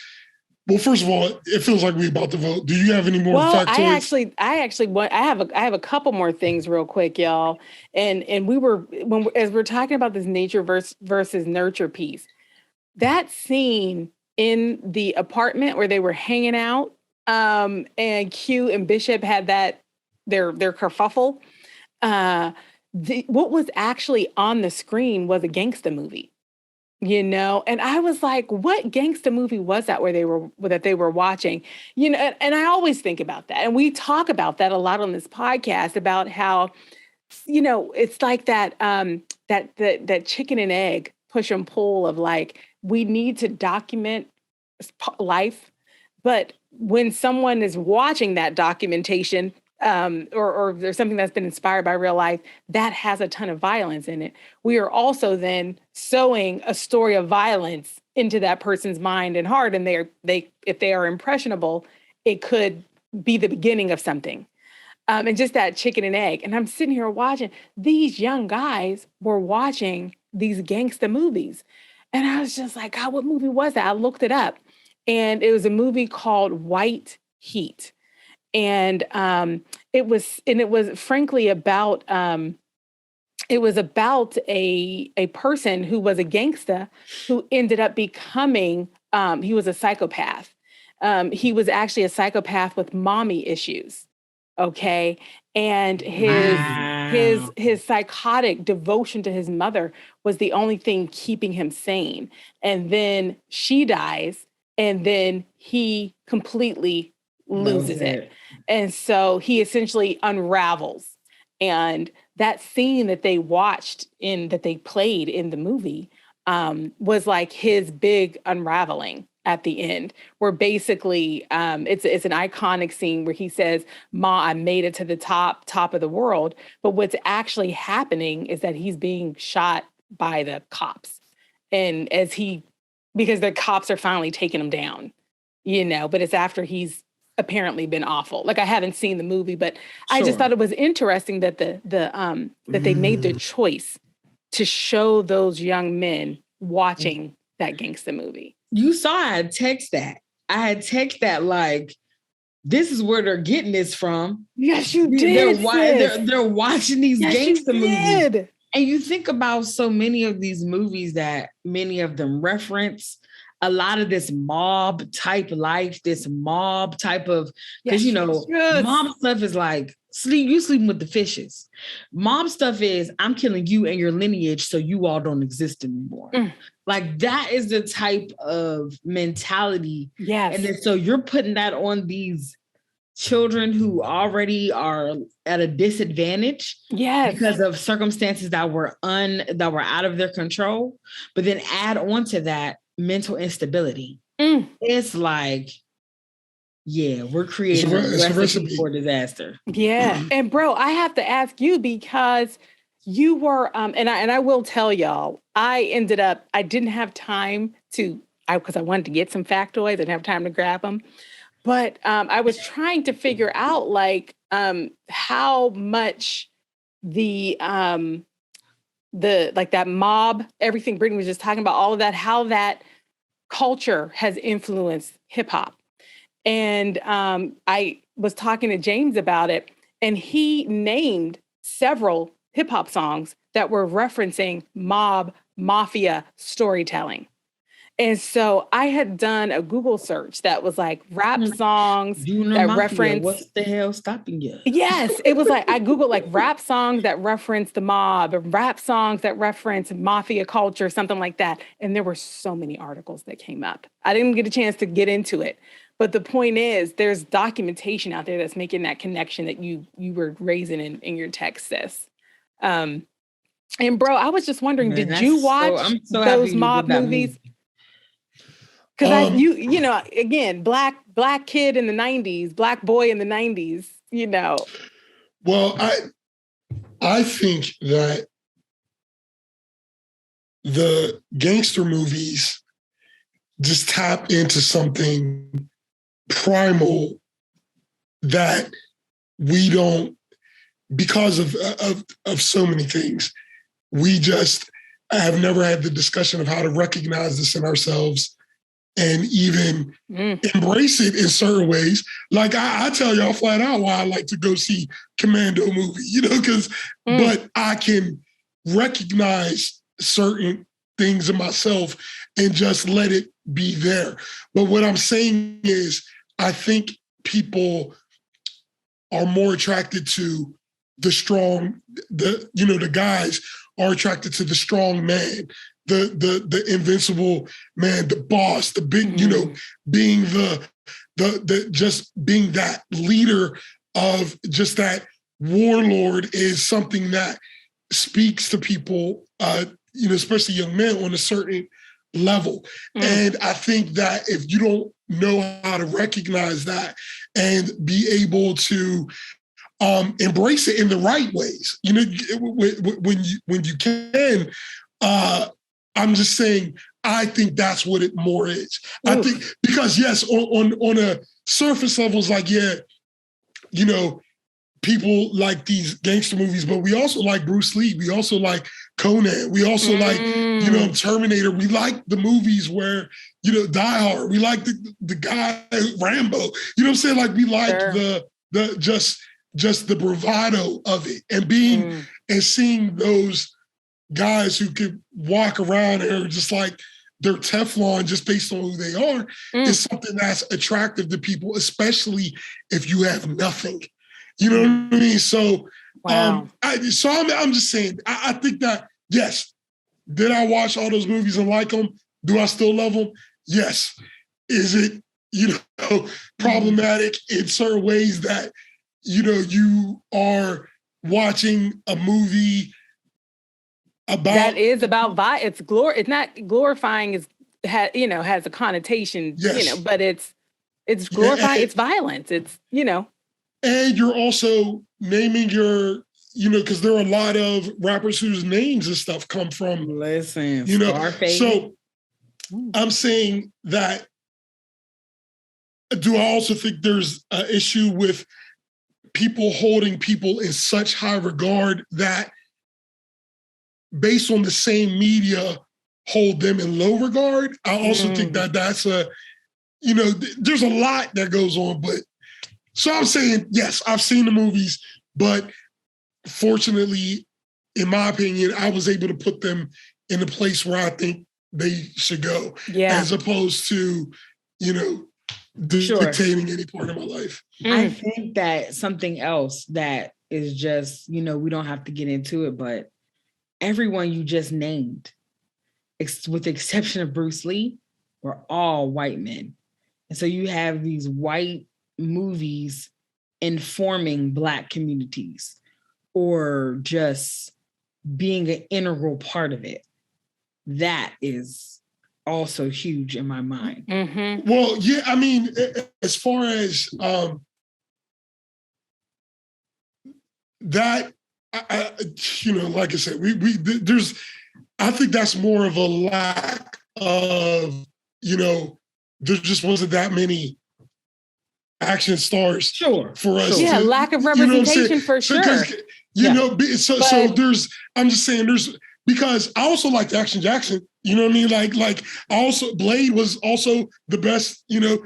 well, first of all, it feels like we're about to vote. Do you have any more factoids? I have a couple more things real quick, y'all. And as we're talking about this nature versus nurture piece, that scene in the apartment where they were hanging out, and Q and Bishop had their kerfuffle. What was actually on the screen was a gangsta movie. You know, and I was like, what gangsta movie was that they were watching? You know, and I always think about that. And we talk about that a lot on this podcast about how, you know, it's like that chicken and egg push and pull of like, we need to document life. But when someone is watching that documentation, or there's something that's been inspired by real life that has a ton of violence in it, we are also then sowing a story of violence into that person's mind and heart. And if they are impressionable, it could be the beginning of something. And just that chicken and egg. And I'm sitting here watching, these young guys were watching these gangsta movies. And I was just like, God, what movie was that? I looked it up. And it was a movie called White Heat. And it was frankly about a person who was a gangster who ended up becoming he was a psychopath. He was actually a psychopath with mommy issues. Okay. And his psychotic devotion to his mother was the only thing keeping him sane. And then she dies, and then he completely loses it. And so he essentially unravels. And that scene that they played in the movie was like his big unraveling at the end, where basically it's an iconic scene where he says, "Ma, I made it to the top of the world." But what's actually happening is that he's being shot by the cops. And because the cops are finally taking him down, but it's after he's apparently been awful. Like, I haven't seen the movie, but I just thought it was interesting that that they made the choice to show those young men watching that gangster movie. You saw I had text that like, this is where they're getting this from. Yes, you did. They're watching these gangster movies. And you think about so many of these movies that many of them reference a lot of this mob type life, this mob type of, because mob stuff is like you sleeping with the fishes. Mob stuff is, I'm killing you and your lineage so you all don't exist anymore. Like, that is the type of mentality. Yes. And then so you're putting that on these children who already are at a disadvantage, because of circumstances that were out of their control, but then add on to that mental instability. It's like, we're creating a recipe for disaster. Yeah. And bro, I have to ask you, because you were, and I will tell y'all, I didn't have time because I wanted to get some factoids. I didn't have time to grab them. But I was trying to figure out like how much that mob, everything Brittany was just talking about, all of that, how that culture has influenced hip hop. And I was talking to James about it, and he named several hip hop songs that were referencing mafia storytelling. And so I had done a Google search that was like rap songs that reference. What's the hell stopping you? Yes. It was like, I Googled like rap songs that reference the mob, or rap songs that reference mafia culture, something like that. And there were so many articles that came up. I didn't get a chance to get into it. But the point is, there's documentation out there that's making that connection that you were raising in your text, sis. And bro, I was just wondering, did you watch those mob movies? Because again, black kid in the 90s, black boy in the 90s, Well, I think that the gangster movies just tap into something primal that we don't, because of so many things, we just have never had the discussion of how to recognize this in ourselves and even embrace it in certain ways. Like I tell y'all flat out why I like to go see Commando movie, but I can recognize certain things in myself and just let it be there. But what I'm saying is, I think people are more attracted to the strong, the guys are attracted to the strong man, the invincible man, the boss, the big, being just being that leader of just that warlord is something that speaks to people, especially young men, on a certain level. And I think that if you don't know how to recognize that and be able to embrace it in the right ways, when you can, I'm just saying, I think that's what it more is. Ooh. I think, because yes, on a surface level, it's like, people like these gangster movies, but we also like Bruce Lee. We also like Conan. We also like, Terminator. We like the movies where, Die Hard. We like the guy, Rambo. You know what I'm saying? Like, we like the just the bravado of it, and being and seeing those guys who could walk around and are just like they're Teflon just based on who they are is something that's attractive to people, especially if you have nothing. You know what I mean? So, wow. I'm just saying, I think that, yes, did I watch all those movies and like them? Do I still love them? Yes. Is it, problematic in certain ways that, you are watching a movie about that is about it's not glorifying has a connotation, yes. but it's glorifying, it's violence, it's and you're also naming your because there are a lot of rappers whose names and stuff come from Scarface. So I'm saying that. Do I also think there's an issue with people holding people in such high regard that based on the same media hold them in low regard? I also think that that's there's a lot that goes on, but so I'm saying, yes, I've seen the movies, but fortunately, in my opinion, I was able to put them in the place where I think they should go, as opposed to, dictating any part of my life. I think that something else that is just, we don't have to get into it, but everyone you just named, with the exception of Bruce Lee, were all white men. And so you have these white movies informing Black communities or just being an integral part of it. That is also huge in my mind. Mm-hmm. Well, yeah, I mean, as far as that, like I said, there's, I think that's more of a lack of, there just wasn't that many action stars for us. Yeah, lack of representation for sure. So there's, I'm just saying because I also liked Action Jackson. You know what I mean? Like I also, Blade was also the best, the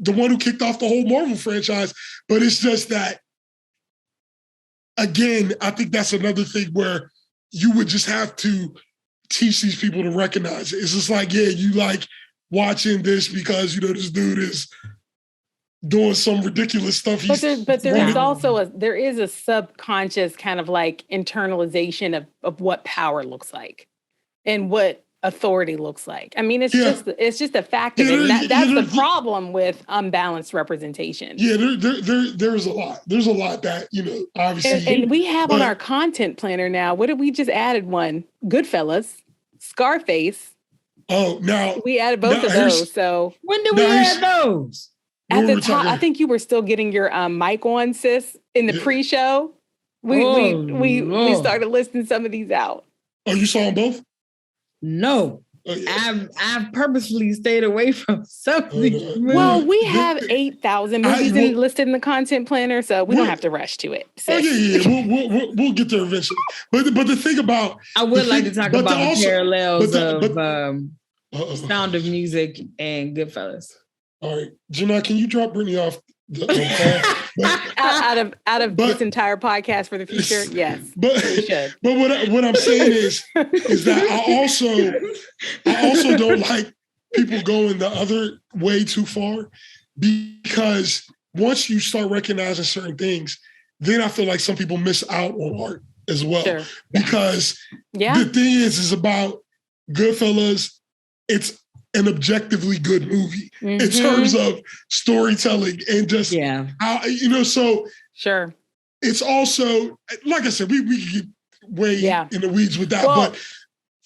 one who kicked off the whole Marvel franchise. But it's just that, again, I think that's another thing where you would just have to teach these people to recognize it. It's just like, yeah, you like watching this because, this dude is doing some ridiculous stuff. But there is also there is a subconscious kind of like internalization of what power looks like and what authority looks like. I mean, it's just a fact of it. That's the problem with unbalanced representation. Yeah, there's a lot. There's a lot that, obviously. And we have on our content planner now, what did we just added one? Goodfellas, Scarface. Oh, now. We added both of those. So when did we add those? At the top, I think you were still getting your mic on, sis, in the pre-show. We started listing some of these out. Oh, you saw them both? No. Oh, yeah. I've purposefully stayed away from some of these movies. Well, we have 8,000 movies listed in the content planner, so we don't have to rush to it. Sis. Oh yeah. We'll get there eventually. But the thing about I would like to talk about the parallels of Sound of Music and Goodfellas. All right, Jenna, can you drop Brittany off out of this entire podcast for the future? Yes, but we should. But what I'm saying is that I also don't like people going the other way too far, because once you start recognizing certain things, then I feel like some people miss out on art as well. Sure. Because the thing is about Goodfellas, it's an objectively good movie in terms of storytelling and just how, so sure. It's also, like I said, we get way in the weeds with that,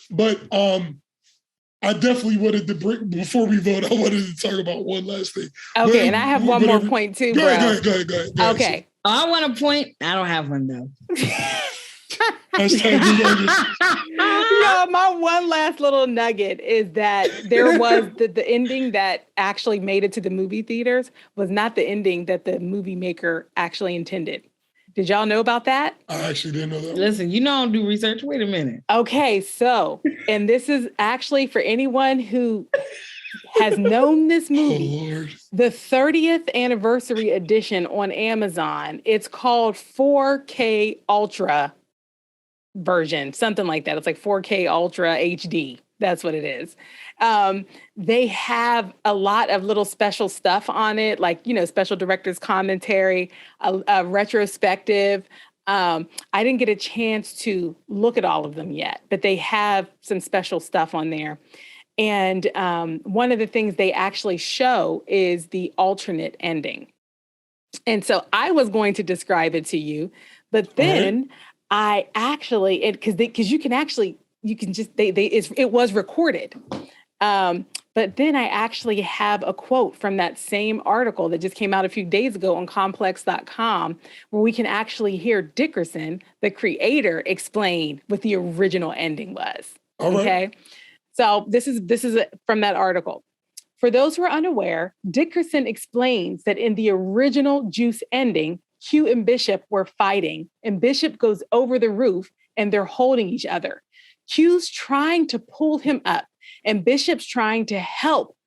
but I definitely wanted to bring, before we vote, I wanted to talk about one last thing. Okay, and I have one more point too, bro. Go ahead. Okay. I want a point. I don't have one though. My one last little nugget is that there was the ending that actually made it to the movie theaters was not the ending that the movie maker actually intended. Did y'all know about that? I actually didn't know that. Listen, I don't do research. Wait a minute. Okay, so, and this is actually for anyone who has known this movie, the 30th anniversary edition on Amazon. It's called 4K Ultra version, something like that. It's like 4K Ultra HD. That's what it is. They have a lot of little special stuff on it, like, special director's commentary, a retrospective. I didn't get a chance to look at all of them yet, but they have some special stuff on there. And one of the things they actually show is the alternate ending. And so I was going to describe it to you, But then I actually, because it was recorded. But then I actually have a quote from that same article that just came out a few days ago on complex.com, where we can actually hear Dickerson, the creator, explain what the original ending was. Okay. So this is from that article. For those who are unaware, Dickerson explains that in the original Juice ending, Q and Bishop were fighting, and Bishop goes over the roof and they're holding each other. Q's trying to pull him up, and Bishop's trying to help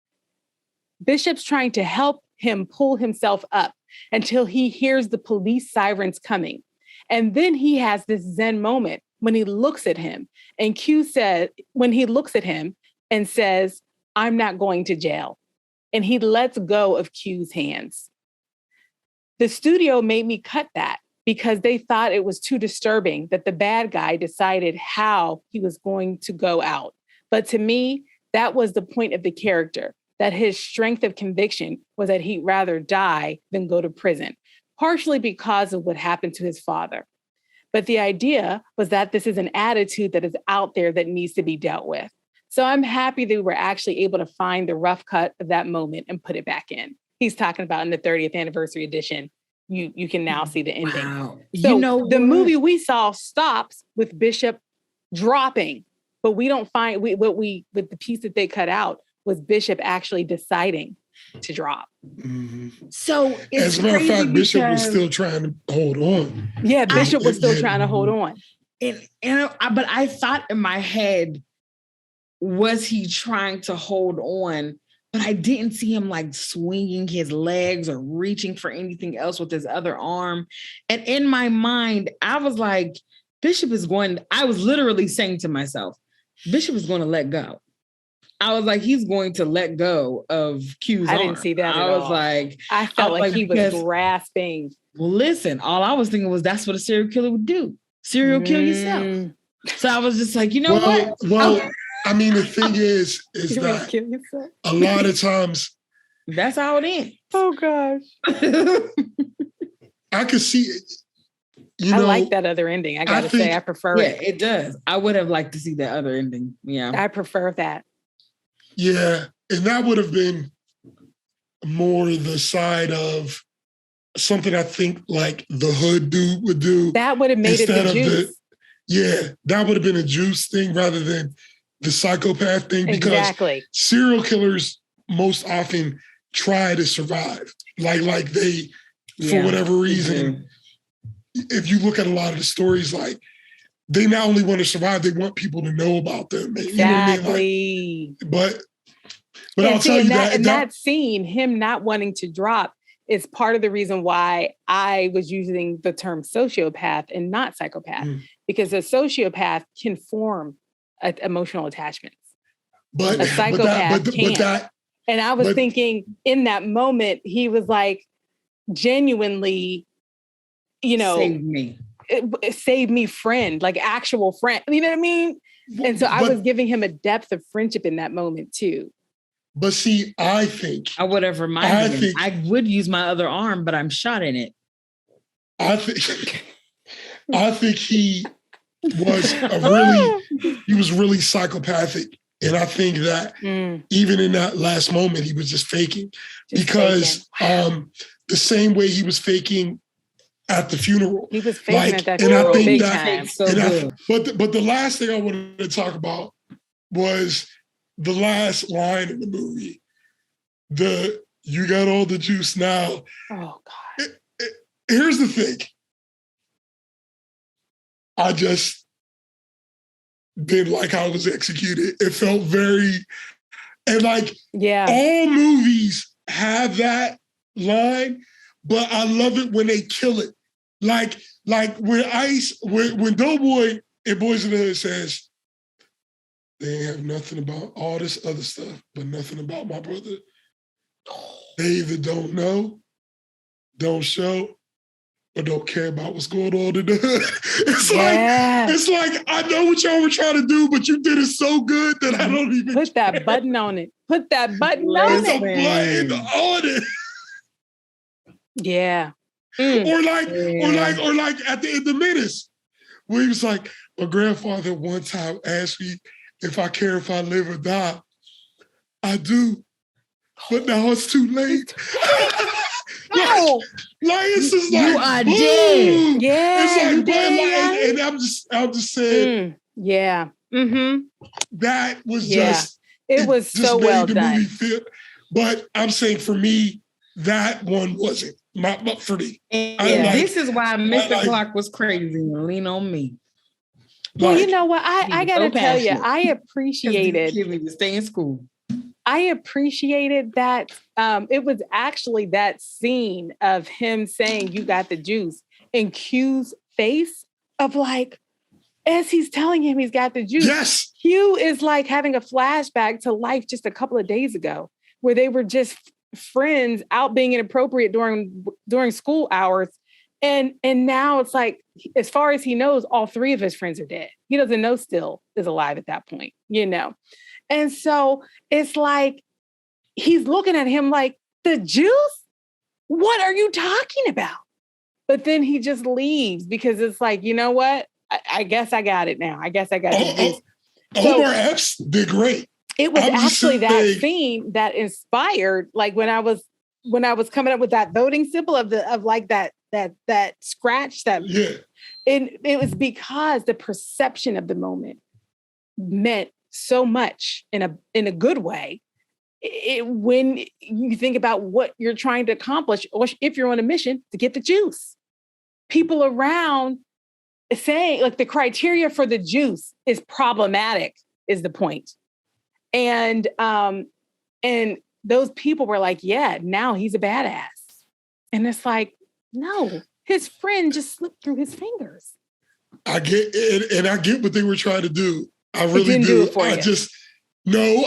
him pull himself up until he hears the police sirens coming. And then he has this Zen moment when he looks at him, and when he looks at him and says, "I'm not going to jail." And he lets go of Q's hands. The studio made me cut that because they thought it was too disturbing that the bad guy decided how he was going to go out. But to me, that was the point of the character, that his strength of conviction was that he'd rather die than go to prison, partially because of what happened to his father. But the idea was that this is an attitude that is out there that needs to be dealt with. So I'm happy that we were actually able to find the rough cut of that moment and put it back in. He's talking about in the 30th anniversary edition, you can now see the ending. Wow. So the movie we saw stops with Bishop dropping, but we don't find with the piece that they cut out was Bishop actually deciding to drop. Mm-hmm. So as a matter of fact, Bishop was still trying to hold on. Yeah, Bishop was still trying to hold on. But I thought in my head, was he trying to hold on? But I didn't see him like swinging his legs or reaching for anything else with his other arm. And in my mind, I was like, I was literally saying to myself, Bishop is going to let go. I was like, he's going to let go of Q's arm. I didn't see that at all. I was like, I felt like he was grasping. Well, listen, all I was thinking was that's what a serial killer would do. Serial kill yourself. So I was just like, you know what? Well, I mean, the thing is that a lot of times that's how it ends. Oh gosh. I could see it. I like that other ending. I gotta say, I prefer it. Yeah, it does. I would have liked to see that other ending. Yeah. I prefer that. Yeah. And that would have been more the side of something I think like the hood dude would do. That would have made it the Juice. That would have been a Juice thing rather than the psychopath thing, because serial killers most often try to survive. Like they, for whatever reason, if you look at a lot of the stories, like they not only want to survive, they want people to know about them. Exactly. You know what I mean? Like, but I'll tell you that scene, him not wanting to drop, is part of the reason why I was using the term sociopath and not psychopath, because a sociopath can form emotional attachments. But a psychopath can't. And I was thinking in that moment, he was like genuinely, save me friend, like actual friend. You know what I mean? And so I was giving him a depth of friendship in that moment too. But see, I think I would have reminded him. I would use my other arm, but I'm shot in it. I think he was really psychopathic. And I think that even in that last moment, he was just faking. The same way he was faking at the funeral. He was faking at that funeral. And I think that, but the last thing I wanted to talk about was the last line in the movie. You got all the juice now. Oh God. Here's the thing. I just didn't like how it was executed. It felt all movies have that line, but I love it when they kill it. Like when Doughboy in Boys in the Hood says, they have nothing about all this other stuff, but nothing about my brother. They either don't know, don't show, or don't care about what's going on in the hood. It's like, I know what y'all were trying to do, but you did it so good that I don't even put that button on it. Put that button on it. On it. Yeah. Or like at the end of Menace, where he was like, my grandfather one time asked me if I care if I live or die. I do, but now it's too late. Like it's just like you are dead. Yeah, it's like, you dead, and I'm just saying, yeah, that was it was just so made well the done. movie fit. But I'm saying for me, that one wasn't not for me. This is why Mr. Clark was crazy and lean on me. Well, you know what? I gotta tell you, I appreciated to stay in school. I appreciated that. It was actually that scene of him saying, "You got the juice," and Q's face of like, as he's telling him he's got the juice. Yes. Q is like having a flashback to life just a couple of days ago, where they were just friends out being inappropriate during school hours. And now it's like, as far as he knows, all three of his friends are dead. He doesn't know Still is alive at that point, you know? And so it's like, he's looking at him like, the juice? What are you talking about? But then he just leaves because it's like, you know what? I guess I got it now. I guess I got the juice. Omar Epps did great. It was actually that scene that inspired, like when I was coming up with that voting symbol of that scratch that it was because the perception of the moment meant so much in a good way. When you think about what you're trying to accomplish, or if you're on a mission to get the juice, people around saying like the criteria for the juice is problematic is the point. And those people were like, yeah, now he's a badass. And it's like, no, his friend just slipped through his fingers. I get it, and I get what they were trying to do. I really didn't do it for you.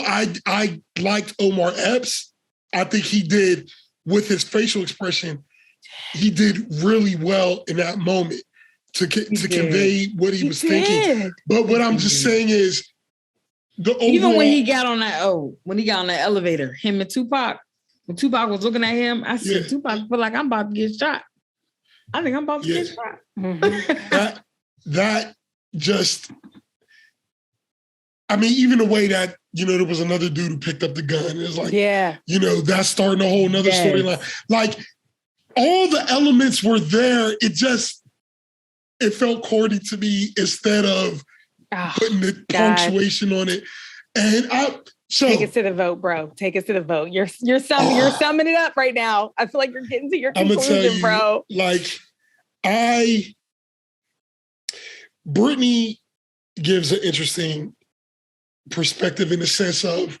I liked Omar Epps. I think he did, with his facial expression, he did really well in that moment to convey what he was thinking. But what I'm just saying is, even when he got on that elevator, him and Tupac, when Tupac was looking at him, I said, Tupac feel like I'm about to get shot. I think I'm about to get shot. Mm-hmm. that just, I mean, even the way that, there was another dude who picked up the gun. It's like, that's starting a whole nother storyline. Like, all the elements were there. It felt corny to me instead of putting the punctuation on it. And take us to the vote, bro. Take us to the vote. You're summing it up right now. I feel like you're getting to your conclusion, bro. Like, Brittany gives an interesting perspective in the sense of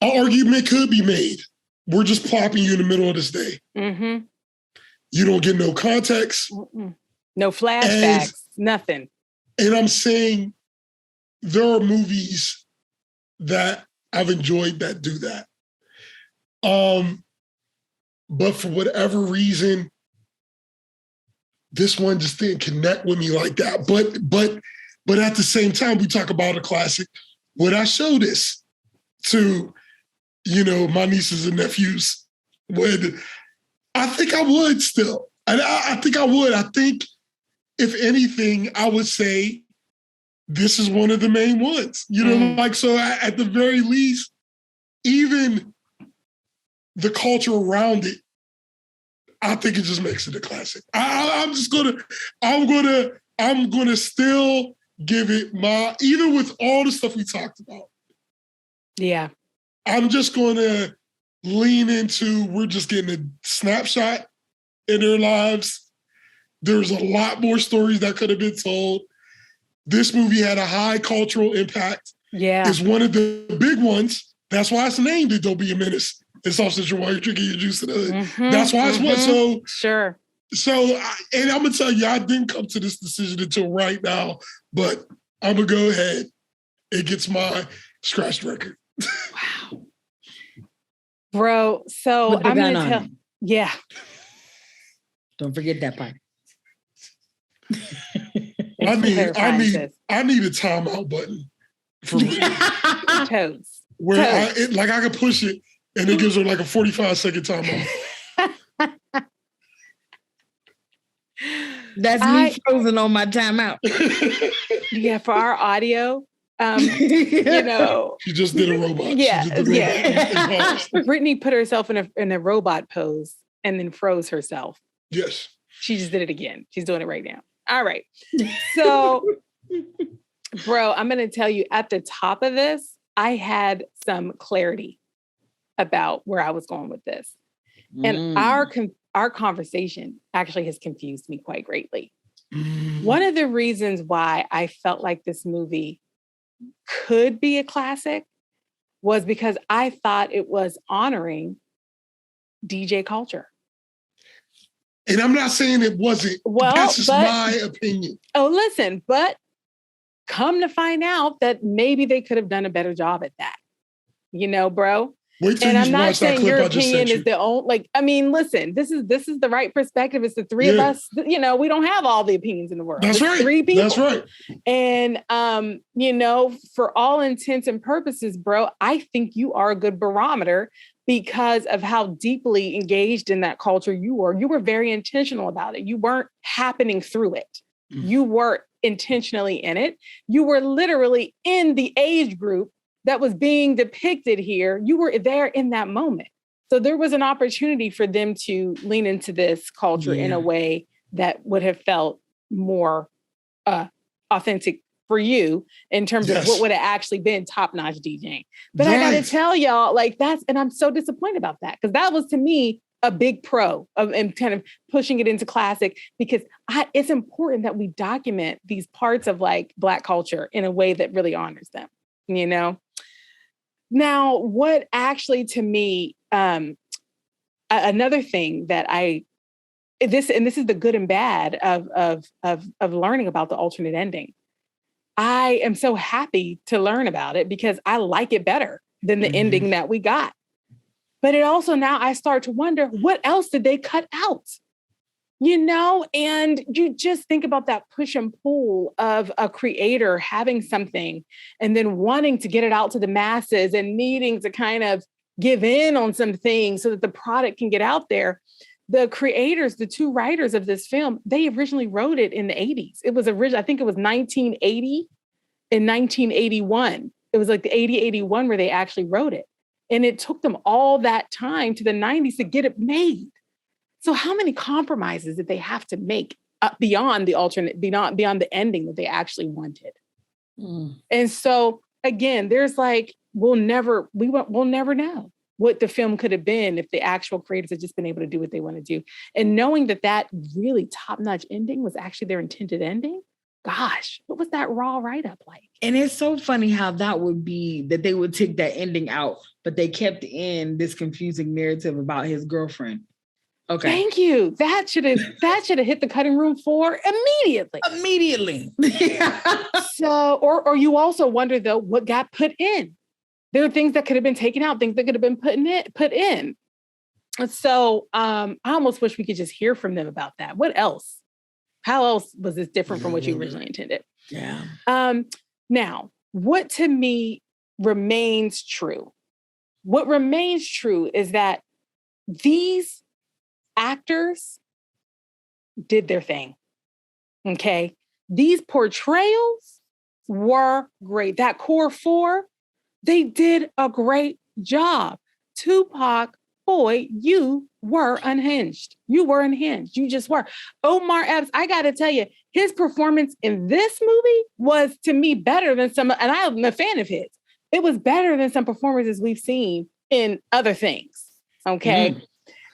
an argument could be made. We're just plopping you in the middle of this day. Mm-hmm. You don't get no context. Mm-mm. No flashbacks, nothing. And I'm saying there are movies that I've enjoyed that do that. But for whatever reason, this one just didn't connect with me like that. But at the same time, we talk about a classic. Would I show this to, my nieces and nephews? I think I would still. I think I would. I think, if anything, I would say this is one of the main ones. So at the very least, even the culture around it, I think it just makes it a classic. I'm gonna still give it even with all the stuff we talked about. Yeah. I'm just gonna lean into, we're just getting a snapshot in their lives. There's a lot more stories that could have been told. This movie had a high cultural impact. Yeah. It's one of the big ones. That's why it's named it Don't Be a Menace. It's also while you're drinking your juice in the hood. Mm-hmm, that's why it's what. So sure. So, and I'm gonna tell you, I didn't come to this decision until right now, but I'm gonna go ahead. It gets my scratched record. Wow. Bro, so I'm gonna tell. Yeah. Don't forget that part. I need a timeout button for Toads. Where I can push it and it gives her like a 45-second timeout. That's me frozen on my timeout. Yeah, for our audio, you know. She just did a robot. Yeah, she did the robot. Brittany put herself in a robot pose and then froze herself. Yes. She just did it again. She's doing it right now. All right. So, bro, I'm going to tell you at the top of this, I had some clarity about where I was going with this. And our conversation actually has confused me quite greatly. One of the reasons why I felt like this movie could be a classic was because I thought it was honoring DJ culture. And I'm not saying it wasn't. Well, that's just my opinion. Oh, listen, but come to find out that maybe they could have done a better job at that. You know, bro. Wait till and you I'm not watch that saying clip your I just opinion sent you. is the only, like, I mean, listen, this is the right perspective. It's the three of us, you know, we don't have all the opinions in the world. That's right. 3 people. That's right. And, you know, for all intents and purposes, bro, I think you are a good barometer because of how deeply engaged in that culture you were. You were very intentional about it. You weren't happening through it. You were intentionally in it. You were literally in the age group that was being depicted here. You were there in that moment. So there was an opportunity for them to lean into this culture in a way that would have felt more authentic for you in terms of what would have actually been top-notch DJing. But I gotta tell y'all, like and I'm so disappointed about that because that was to me a big pro of and kind of pushing it into classic because it's important that we document these parts of like Black culture in a way that really honors them, you know? Now, what actually to me, another thing that this is the good and bad of learning about the alternate ending. I am so happy to learn about it because I like it better than the ending that we got. But it also now I start to wonder, what else did they cut out? You know, and you just think about that push and pull of a creator having something and then wanting to get it out to the masses and needing to kind of give in on some things so that the product can get out there. The creators, the 2 writers of this film, they originally wrote it in the 80s. It was original, I think it was 1980 and 1981. It was like the 80-81 where they actually wrote it. And it took them all that time to the 90s to get it made. So how many compromises did they have to make beyond the alternate, beyond the ending that they actually wanted? And so again, there's like, we'll never know what the film could have been if the actual creators had just been able to do what they want to do. And knowing that really top-notch ending was actually their intended ending, gosh, what was that raw write-up like? And it's so funny how that would be, that they would take that ending out, but they kept in this confusing narrative about his girlfriend. Okay. Thank you. That should have hit the cutting room floor immediately. So, or you also wonder though, what got put in? There are things that could have been taken out, things that could have been put in. So I almost wish we could just hear from them about that. What else? How else was this different from what you originally intended? Yeah. Now, what to me remains true? What remains true is that these actors did their thing. Okay. These portrayals were great. That core 4, they did a great job. Tupac, boy, you were unhinged. You were unhinged. You just were. Omar Epps, I got to tell you, his performance in this movie was to me better than some, and I'm a fan of his. It was better than some performances we've seen in other things. Okay.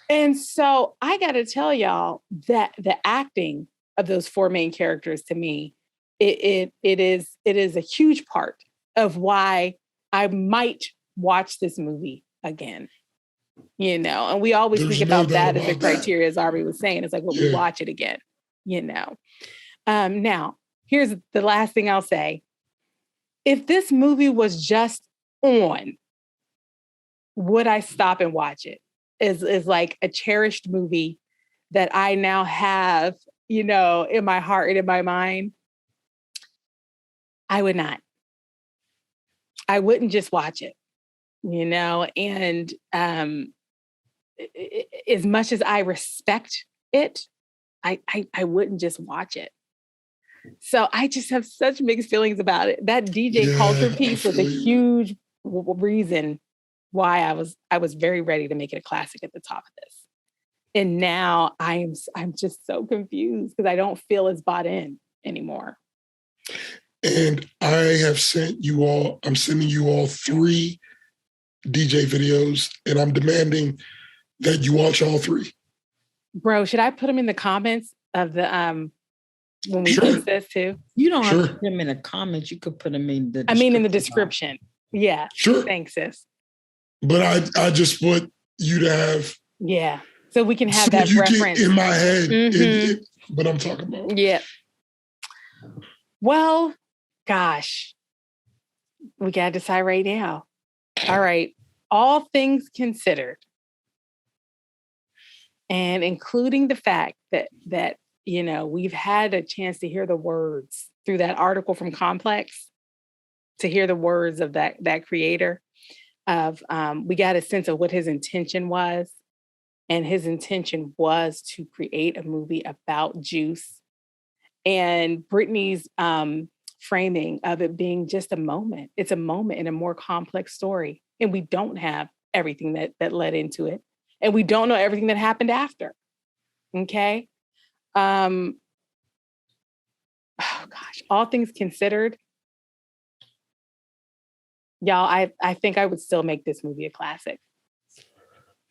And so I got to tell y'all that the acting of those 4 main characters, to me, it is a huge part of why I might watch this movie again. You know, and we always think about that as a criteria, as Aubrey was saying. It's like, well, we watch it again, you know. Now, here's the last thing I'll say. If this movie was just on, would I stop and watch it? Is like a cherished movie that I now have, you know, in my heart and in my mind. I would not. I wouldn't just watch it, you know, and as much as I respect it, I wouldn't just watch it. So I just have such mixed feelings about it. That DJ culture piece was a huge reason why I was very ready to make it a classic at the top of this. And now I'm just so confused because I don't feel as bought in anymore. And I'm sending you all 3 DJ videos, and I'm demanding that you watch all 3. Bro, should I put them in the comments of the when we post this too? You don't have to put them in the comments. You could put them in the in the description. Yeah. Sure. Thanks, sis. But I just want you to have. Yeah. So we can have that reference in my head. What I'm talking about. Yeah. Well, gosh, we got to decide right now. All right. All things considered, and including the fact that we've had a chance to hear the words through that article from Complex, to hear the words of that creator of, we got a sense of what his intention was. And his intention was to create a movie about juice, and Brittany's framing of it being just a moment. It's a moment in a more complex story. And we don't have everything that led into it. And we don't know everything that happened after. Okay. Oh gosh, all things considered, y'all, I think I would still make this movie a classic.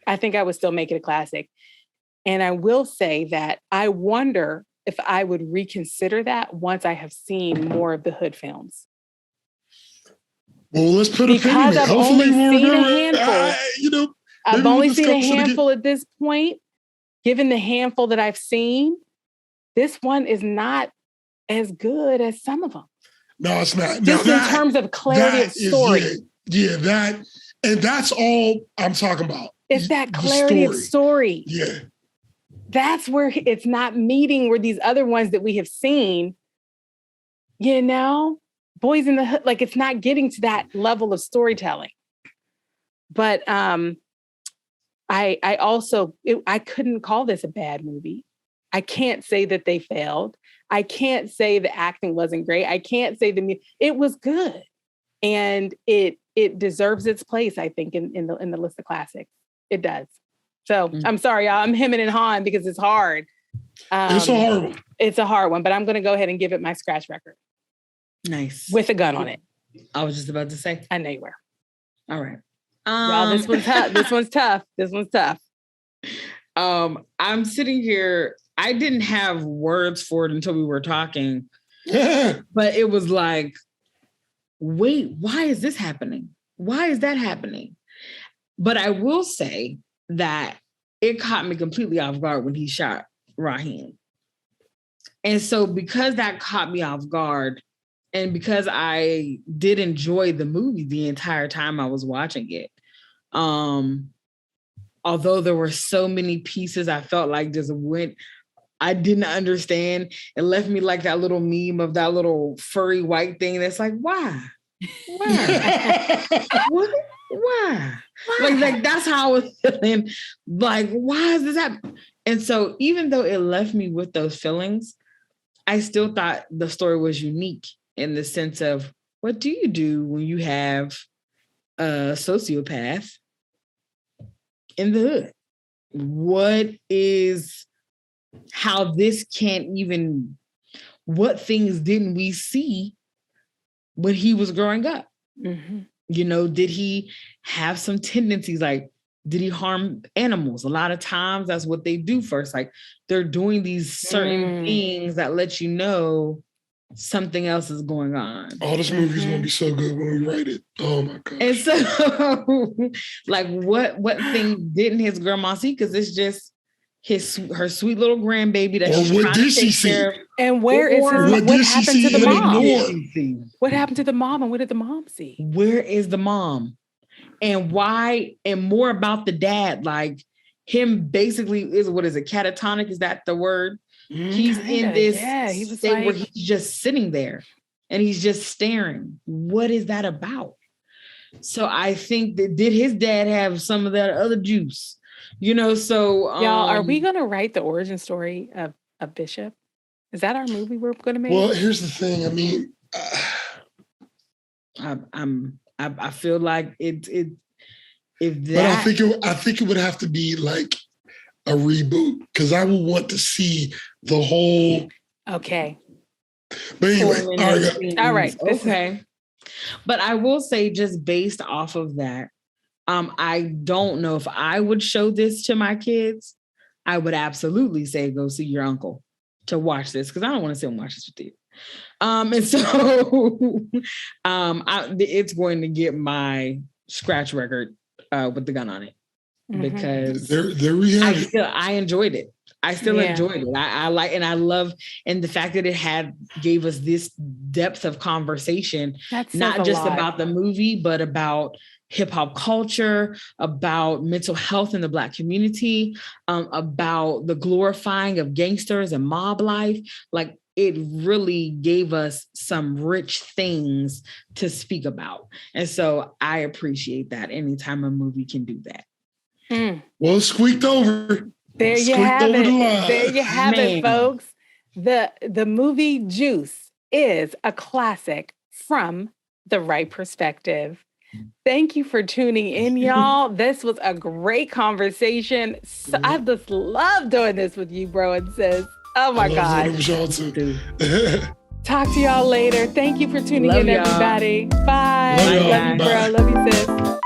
I think I would still make it a classic. And I will say that I wonder if I would reconsider that once I have seen more of the Hood films. Well, let's put a pin in it. Hopefully I've only seen a handful at this point. Given the handful that I've seen, this one is not as good as some of them. No, it's not. Just in terms of clarity of story. And that's all I'm talking about. It's that clarity of story. Yeah. That's where it's not meeting where these other ones that we have seen, Boys in the Hood, like it's not getting to that level of storytelling. But I couldn't call this a bad movie. I can't say that they failed. I can't say the acting wasn't great. I can't say it was good. And it deserves its place, I think, in the list of classics. It does. So I'm sorry, y'all. I'm hemming and hawing because it's hard. It's a hard one. It's a hard one, but I'm going to go ahead and give it my scratch record. Nice. With a gun on it. I was just about to say. I know you were. All right. Y'all, this one's tough. This one's tough. This one's tough. I'm sitting here. I didn't have words for it until we were talking. But it was like, wait, why is this happening? Why is that happening? But I will say that it caught me completely off guard when he shot Raheem. And so because that caught me off guard, and because I did enjoy the movie the entire time I was watching it, although there were so many pieces I felt like I didn't understand. It left me like that little meme of that little furry white thing that's like, why? What? Why? Like that's how I was feeling. Like, why is this happening? And so even though it left me with those feelings, I still thought the story was unique in the sense of, what do you do when you have a sociopath in the hood? What things didn't we see when he was growing up? Mm-hmm. Did he have some tendencies? Like, did he harm animals? A lot of times that's what they do first. Like, they're doing these certain things that let you know something else is going on. Oh, this movie's going to be so good when we write it. Oh my gosh. And so like what thing didn't his grandma see? Because it's just her sweet little grandbaby that she's trying to take care of. And what happened to the mom? What happened to the mom, and what did the mom see? Where is the mom? And why? And more about the dad, like him basically what is it, catatonic? Is that the word? He's in this state where he's just sitting there and he's just staring. What is that about? So I think that did his dad have some of that other juice So y'all, are we gonna write the origin story of a bishop? Is that our movie we're gonna make? Well, here's the thing. I mean, I feel like it if that. But I think it would have to be like a reboot because I would want to see the whole. Okay. But anyway, all right. Okay. But I will say, just based off of that, I don't know if I would show this to my kids. I would absolutely say go see your uncle to watch this because I don't want to sit and watch this with you. And so it's going to get my scratch record with the gun on it because I enjoyed it. I still enjoyed it. I like, and I love, and the fact that it gave us this depth of conversation, not just about the movie, but about hip hop culture, about mental health in the Black community, about the glorifying of gangsters and mob life. Like, it really gave us some rich things to speak about. And so I appreciate that anytime a movie can do that. Well, it squeaked over. There you have it. There you have it, folks. The movie Juice is a classic from the Wright Perspective. Thank you for tuning in, y'all. This was a great conversation. So I just love doing this with you, bro and sis. Oh my God. Talk to y'all later. Thank you for tuning in, everybody. Bye. Love you, bro. Love you, sis.